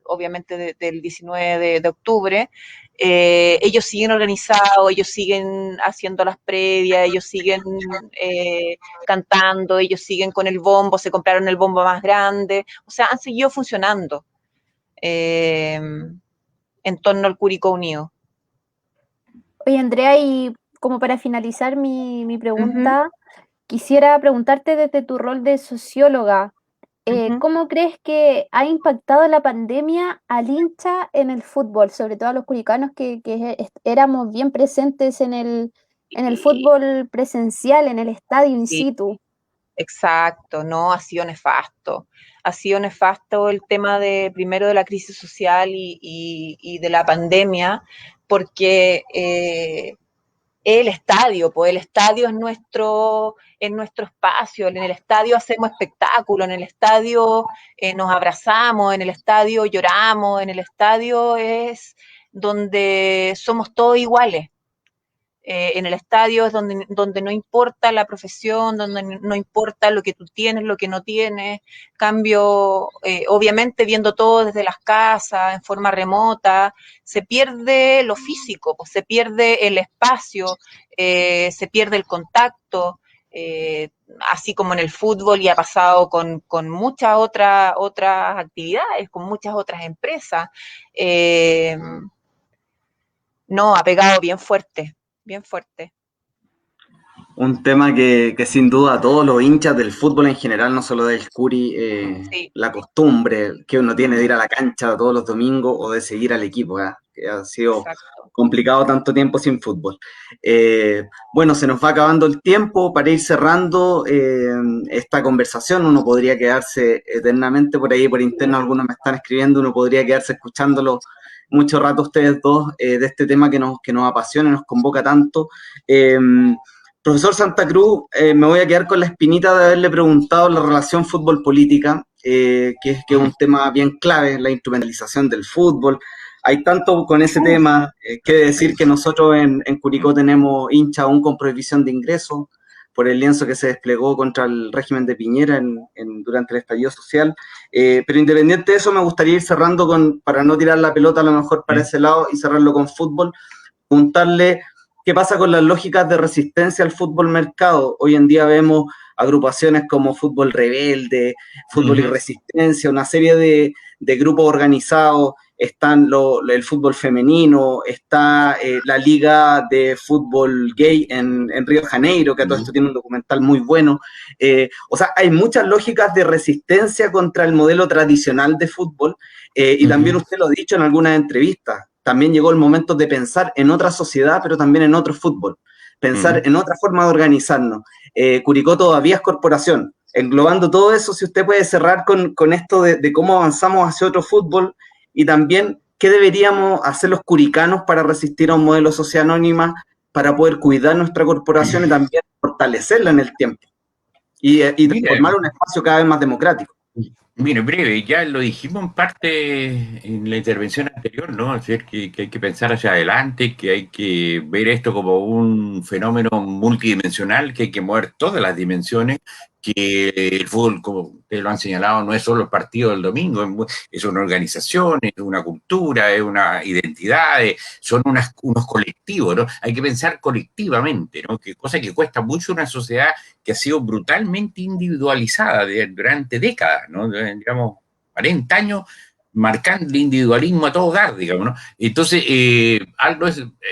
obviamente del 19 de octubre, ellos siguen organizados, ellos siguen haciendo las previas, ellos siguen cantando, ellos siguen con el bombo, se compraron el bombo más grande, o sea, han seguido funcionando en torno al Curicó Unido. Oye, Andrea, y como para finalizar mi pregunta, quisiera preguntarte desde tu rol de socióloga, ¿cómo crees que ha impactado la pandemia al hincha en el fútbol, sobre todo a los curicanos que éramos bien presentes en el fútbol presencial, en el estadio in situ? Exacto, no, ha sido nefasto. Ha sido nefasto el tema primero de la crisis social y de la pandemia, porque el estadio, pues el estadio es nuestro espacio, en el estadio hacemos espectáculo, en el estadio nos abrazamos, en el estadio lloramos, en el estadio es donde somos todos iguales. En el estadio es donde no importa la profesión, donde no importa lo que tú tienes, lo que no tienes. Cambio, obviamente viendo todo desde las casas, en forma remota, se pierde lo físico, pues, se pierde el espacio, se pierde el contacto, así como en el fútbol y ha pasado con muchas otras actividades, con muchas otras empresas. No, ha pegado bien fuerte, bien fuerte. Un tema que sin duda a todos los hinchas del fútbol en general, no solo del Curi, Sí, la costumbre que uno tiene de ir a la cancha todos los domingos o de seguir al equipo, que ha sido exacto. complicado tanto tiempo sin fútbol. Bueno, se nos va acabando el tiempo para ir cerrando esta conversación. Uno podría quedarse eternamente por ahí, por interno, algunos me están escribiendo, uno podría quedarse escuchándolo mucho rato ustedes dos de este tema que nos apasiona, nos convoca tanto. Profesor Santa Cruz, me voy a quedar con la espinita de haberle preguntado la relación fútbol-política, que es un tema bien clave, la instrumentalización del fútbol. Hay tanto con ese tema, que decir que nosotros en Curicó tenemos hinchas aún con prohibición de ingreso por el lienzo que se desplegó contra el régimen de Piñera durante el estallido social. Pero independiente de eso, me gustaría ir cerrando para no tirar la pelota a lo mejor para ese lado y cerrarlo con fútbol, preguntarle qué pasa con las lógicas de resistencia al fútbol mercado. Hoy en día vemos agrupaciones como Fútbol Rebelde, Fútbol y Resistencia, una serie de grupos organizados. Están el fútbol femenino, está la liga de fútbol gay en Río de Janeiro, que a todo esto tiene un documental muy bueno. O sea, hay muchas lógicas de resistencia contra el modelo tradicional de fútbol, y también usted lo ha dicho en algunas entrevistas. También llegó el momento de pensar en otra sociedad, pero también en otro fútbol. Pensar en otra forma de organizarnos. Curicó todavía es corporación. Englobando todo eso, si usted puede cerrar con esto de cómo avanzamos hacia otro fútbol y también qué deberíamos hacer los curicanos para resistir a un modelo sociedad anónima, para poder cuidar nuestra corporación y también fortalecerla en el tiempo y formar un espacio cada vez más democrático. Mira, breve, ya lo dijimos en parte en la intervención anterior, ¿no? Es decir, que hay que pensar hacia adelante, que hay que ver esto como un fenómeno multidimensional, que hay que mover todas las dimensiones, que el fútbol, como ustedes lo han señalado, no es solo el partido del domingo, es una organización, es una cultura, es una identidad, son unos colectivos, ¿no? Hay que pensar colectivamente, ¿no? Que cosa que cuesta mucho una sociedad que ha sido brutalmente individualizada durante décadas, ¿no? Digamos, 40 años marcando el individualismo a todo dar, digamos, ¿no? Entonces,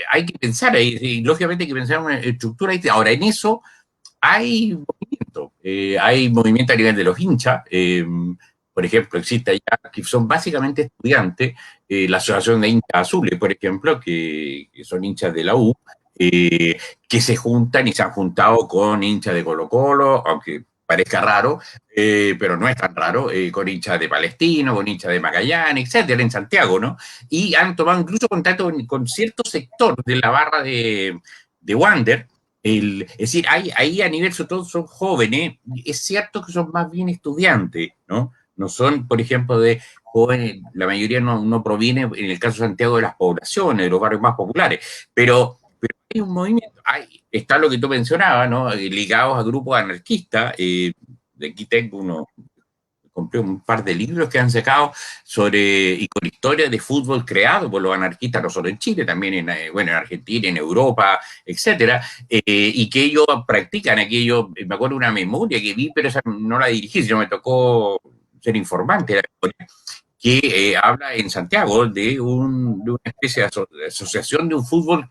hay que pensar ahí, y lógicamente hay que pensar en una estructura. Ahora, en eso hay movimiento a nivel de los hinchas. Por ejemplo, existe allá, que son básicamente estudiantes, la Asociación de Hinchas Azules, por ejemplo, que son hinchas de la U, que se juntan y se han juntado con hinchas de Colo-Colo, aunque parezca raro, pero no es tan raro, con hinchas de Palestino, con hinchas de Magallanes, etcétera, en Santiago, ¿no? Y han tomado incluso contacto con cierto sector de la barra de Wander. Es decir, ahí a nivel, sobre todo, son jóvenes, es cierto que son más bien estudiantes, ¿no? No son, por ejemplo, de jóvenes, la mayoría no proviene, en el caso de Santiago, de las poblaciones, de los barrios más populares, pero hay un movimiento, está lo que tú mencionabas, ¿no? Ligados a grupos anarquistas. De aquí compré un par de libros que han sacado y con historias de fútbol creado por los anarquistas, no solo en Chile, también en Argentina, en Europa, etcétera, y que ellos practican aquello. Me acuerdo de una memoria que vi, pero esa no la dirigí, sino me tocó ser informante de la memoria, que habla en Santiago de una especie de asociación de un fútbol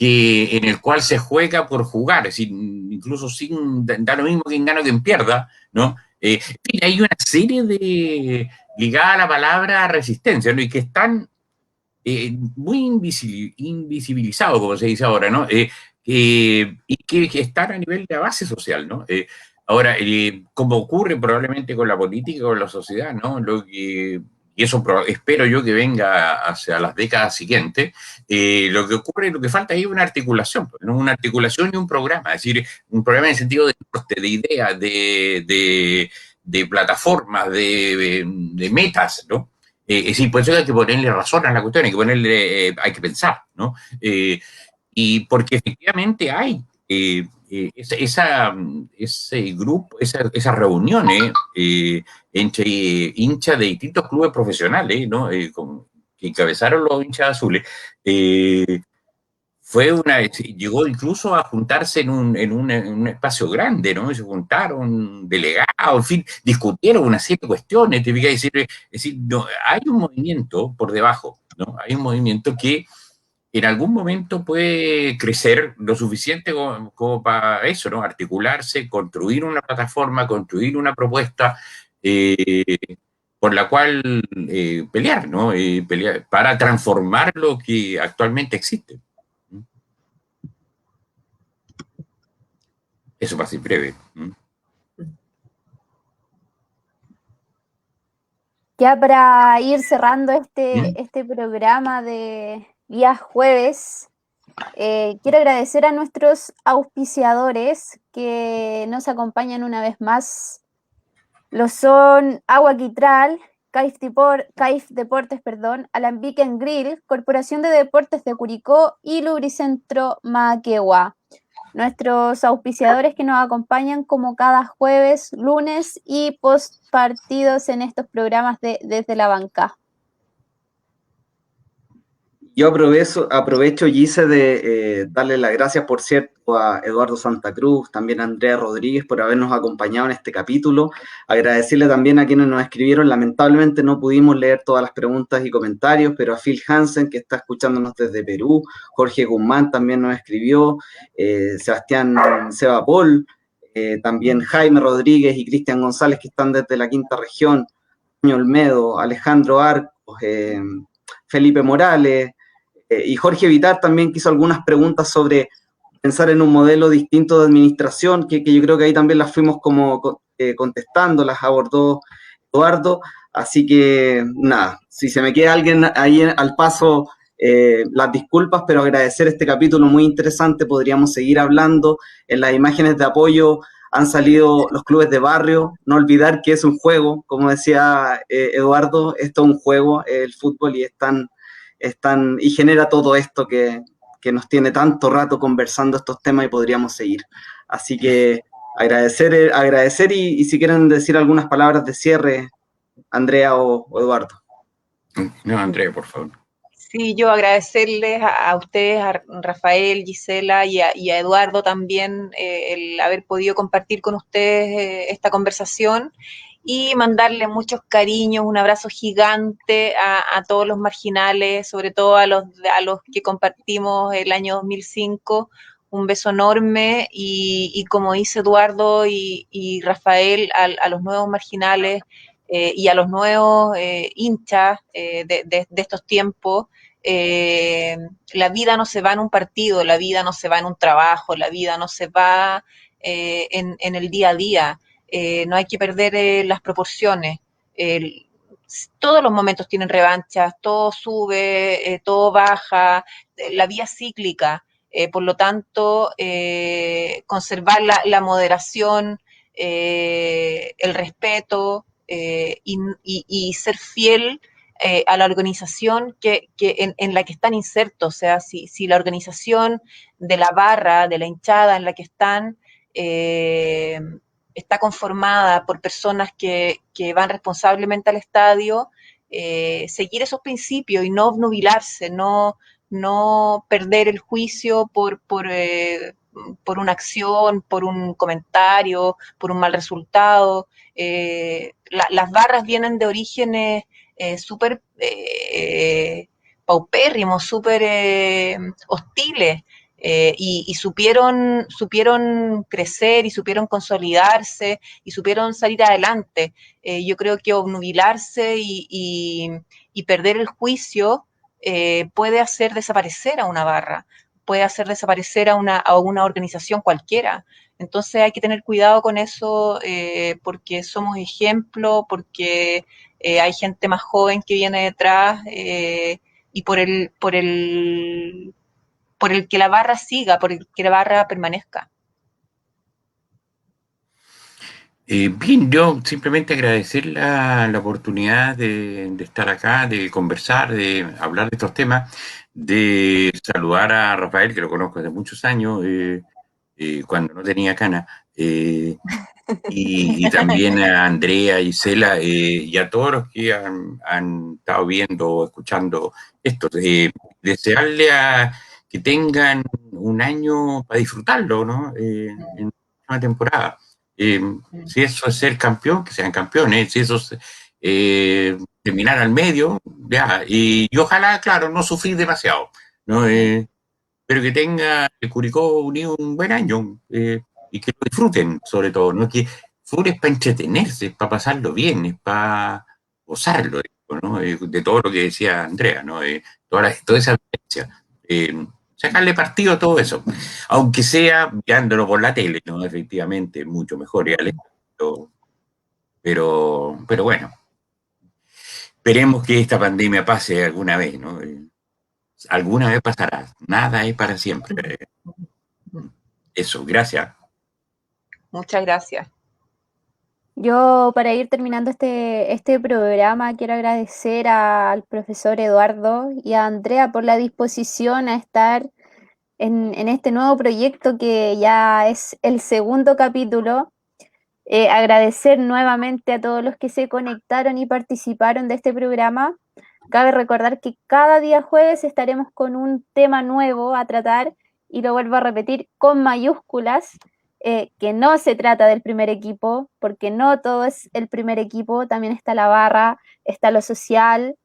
en el cual se juega por jugar, es decir, incluso sin dar lo mismo quien gana o quien pierda, ¿no? En fin, hay una serie ligada a la palabra resistencia, ¿no? Y que están muy invisibilizados, como se dice ahora, ¿no? Y que están a nivel de base social, ¿no? Ahora, como ocurre probablemente con la política o con la sociedad, ¿no? Y eso espero yo que venga hacia las décadas siguientes, lo que ocurre, lo que falta ahí es una articulación, ¿no? Una articulación y un programa, es decir, un programa en el sentido de norte, de ideas, de plataformas, de metas, ¿no? Es decir, por eso hay que ponerle razón a la cuestión, hay que pensar, ¿no? y porque efectivamente hay ese grupo, esas reuniones entre hinchas de distintos clubes profesionales, ¿no? Que encabezaron los hinchas azules, llegó incluso a juntarse en un espacio grande, ¿no? Se juntaron delegados, en fin, discutieron una serie de cuestiones, te fijas, es decir, no, hay un movimiento por debajo, ¿no? Hay un movimiento que en algún momento puede crecer lo suficiente como para eso, ¿no? Articularse, construir una plataforma, construir una propuesta por la cual pelear, ¿no? Pelear para transformar lo que actualmente existe. Eso va a ser breve. Ya para ir cerrando este programa de día jueves, quiero agradecer a nuestros auspiciadores que nos acompañan una vez más. Lo son Agua Quitral, CAIF Deportes, Alambique en Grill, Corporación de Deportes de Curicó y Lubricentro Maquegua. Nuestros auspiciadores que nos acompañan como cada jueves, lunes y post partidos en estos programas de Desde la Banca. Yo aprovecho, Gise, de darle las gracias, por cierto, a Eduardo Santa Cruz, también a Andrea Rodríguez por habernos acompañado en este capítulo. Agradecerle también a quienes nos escribieron. Lamentablemente no pudimos leer todas las preguntas y comentarios, pero a Phil Hansen, que está escuchándonos desde Perú, Jorge Guzmán también nos escribió, Sebastián Sebapol, también Jaime Rodríguez y Cristian González, que están desde la quinta región, Olmedo, Alejandro Arcos, Felipe Morales, y Jorge Vitar también quiso algunas preguntas sobre pensar en un modelo distinto de administración, que yo creo que ahí también las fuimos como contestando, las abordó Eduardo. Así que nada, si se me queda alguien ahí al paso, las disculpas, pero agradecer este capítulo muy interesante. Podríamos seguir hablando. En las imágenes de apoyo han salido los clubes de barrio. No olvidar que es un juego, como decía Eduardo, esto es un juego, el fútbol, y y genera todo esto que nos tiene tanto rato conversando estos temas, y podríamos seguir. Así que agradecer y si quieren decir algunas palabras de cierre, Andrea o Eduardo. No, Andrea, por favor. Sí, yo agradecerles a ustedes, a Rafael, Gisela y a Eduardo también, el haber podido compartir con ustedes esta conversación, y mandarle muchos cariños, un abrazo gigante a todos los marginales, sobre todo a los que compartimos el año 2005, un beso enorme, y como dice Eduardo y Rafael, a los nuevos marginales y a los nuevos hinchas de estos tiempos. La vida no se va en un partido, la vida no se va en un trabajo, la vida no se va en el día a día. No hay que perder las proporciones. Todos los momentos tienen revanchas, todo sube, todo baja, la vida es cíclica. Por lo tanto, conservar la moderación, el respeto y ser fiel a la organización en la que están insertos. O sea, si la organización de la barra, de la hinchada en la que están, está conformada por personas que van responsablemente al estadio, seguir esos principios y no obnubilarse, no perder el juicio por una acción, por un comentario, por un mal resultado. Las barras vienen de orígenes súper paupérrimos, súper hostiles, y supieron crecer y supieron consolidarse y supieron salir adelante. Yo creo que obnubilarse y perder el juicio puede hacer desaparecer a una barra, puede hacer desaparecer a una organización cualquiera. Entonces hay que tener cuidado con eso, porque somos ejemplo, porque hay gente más joven que viene detrás, y por el que la barra siga, por el que la barra permanezca. Bien, yo simplemente agradecer la oportunidad de estar acá, de conversar, de hablar de estos temas, de saludar a Rafael, que lo conozco desde muchos años, cuando no tenía cana, y también a Andrea y Cela, y a todos los que han estado viendo o escuchando esto. Desearle que tengan un año para disfrutarlo, ¿no? En una temporada. Si eso es ser campeón, que sean campeones. Si eso es terminar al medio, ya. Y ojalá, claro, no sufrir demasiado, ¿no? Pero que tenga el Curicó Unido un buen año, y que lo disfruten, sobre todo, ¿no? Que fútbol es para entretenerse, es para pasarlo bien, es para gozarlo, ¿no? De todo lo que decía Andrea, ¿no? Toda esa vivencia. Sacarle partido a todo eso, aunque sea viéndolo por la tele, ¿no? Efectivamente, mucho mejor, pero bueno, esperemos que esta pandemia pase alguna vez, ¿no? Alguna vez pasará, nada es para siempre. Eso, gracias. Muchas gracias. Yo, para ir terminando este programa, quiero agradecer al profesor Eduardo y a Andrea por la disposición a estar en este nuevo proyecto que ya es el segundo capítulo. Agradecer nuevamente a todos los que se conectaron y participaron de este programa. Cabe recordar que cada día jueves estaremos con un tema nuevo a tratar, y lo vuelvo a repetir con mayúsculas, que no se trata del primer equipo, porque no todo es el primer equipo, también está la barra, está lo social.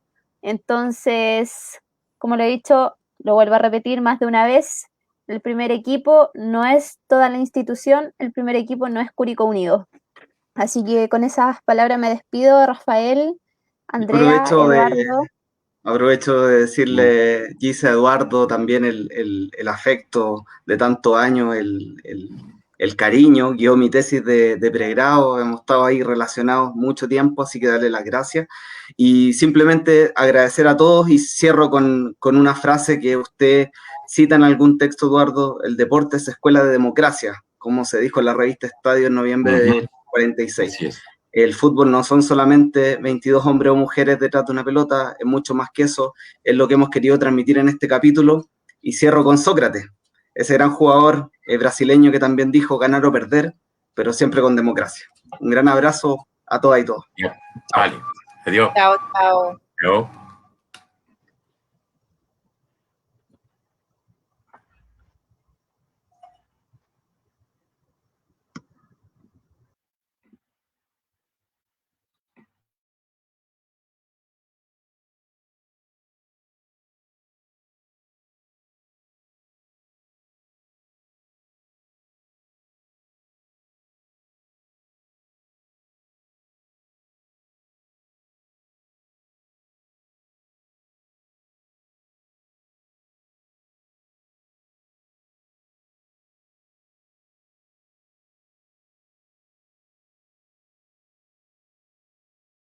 Entonces, como lo he dicho, lo vuelvo a repetir más de una vez: el primer equipo no es toda la institución, el primer equipo no es Curicó Unido. Así que con esas palabras me despido, Rafael, Andrea, Eduardo. Aprovecho de decirle, Gise, a Eduardo, también el afecto de tantos años, el cariño. Yo mi tesis de pregrado, hemos estado ahí relacionados mucho tiempo, así que darle las gracias. Y simplemente agradecer a todos, y cierro con una frase que usted cita en algún texto, Eduardo: el deporte es escuela de democracia, como se dijo en la revista Estadio en noviembre del 46. Así es. El fútbol no son solamente 22 hombres o mujeres detrás de una pelota, es mucho más que eso, es lo que hemos querido transmitir en este capítulo. Y cierro con Sócrates, ese gran jugador brasileño que también dijo: ganar o perder, pero siempre con democracia. Un gran abrazo a todas y todos. Vale, adiós. Chao, chao. Chao.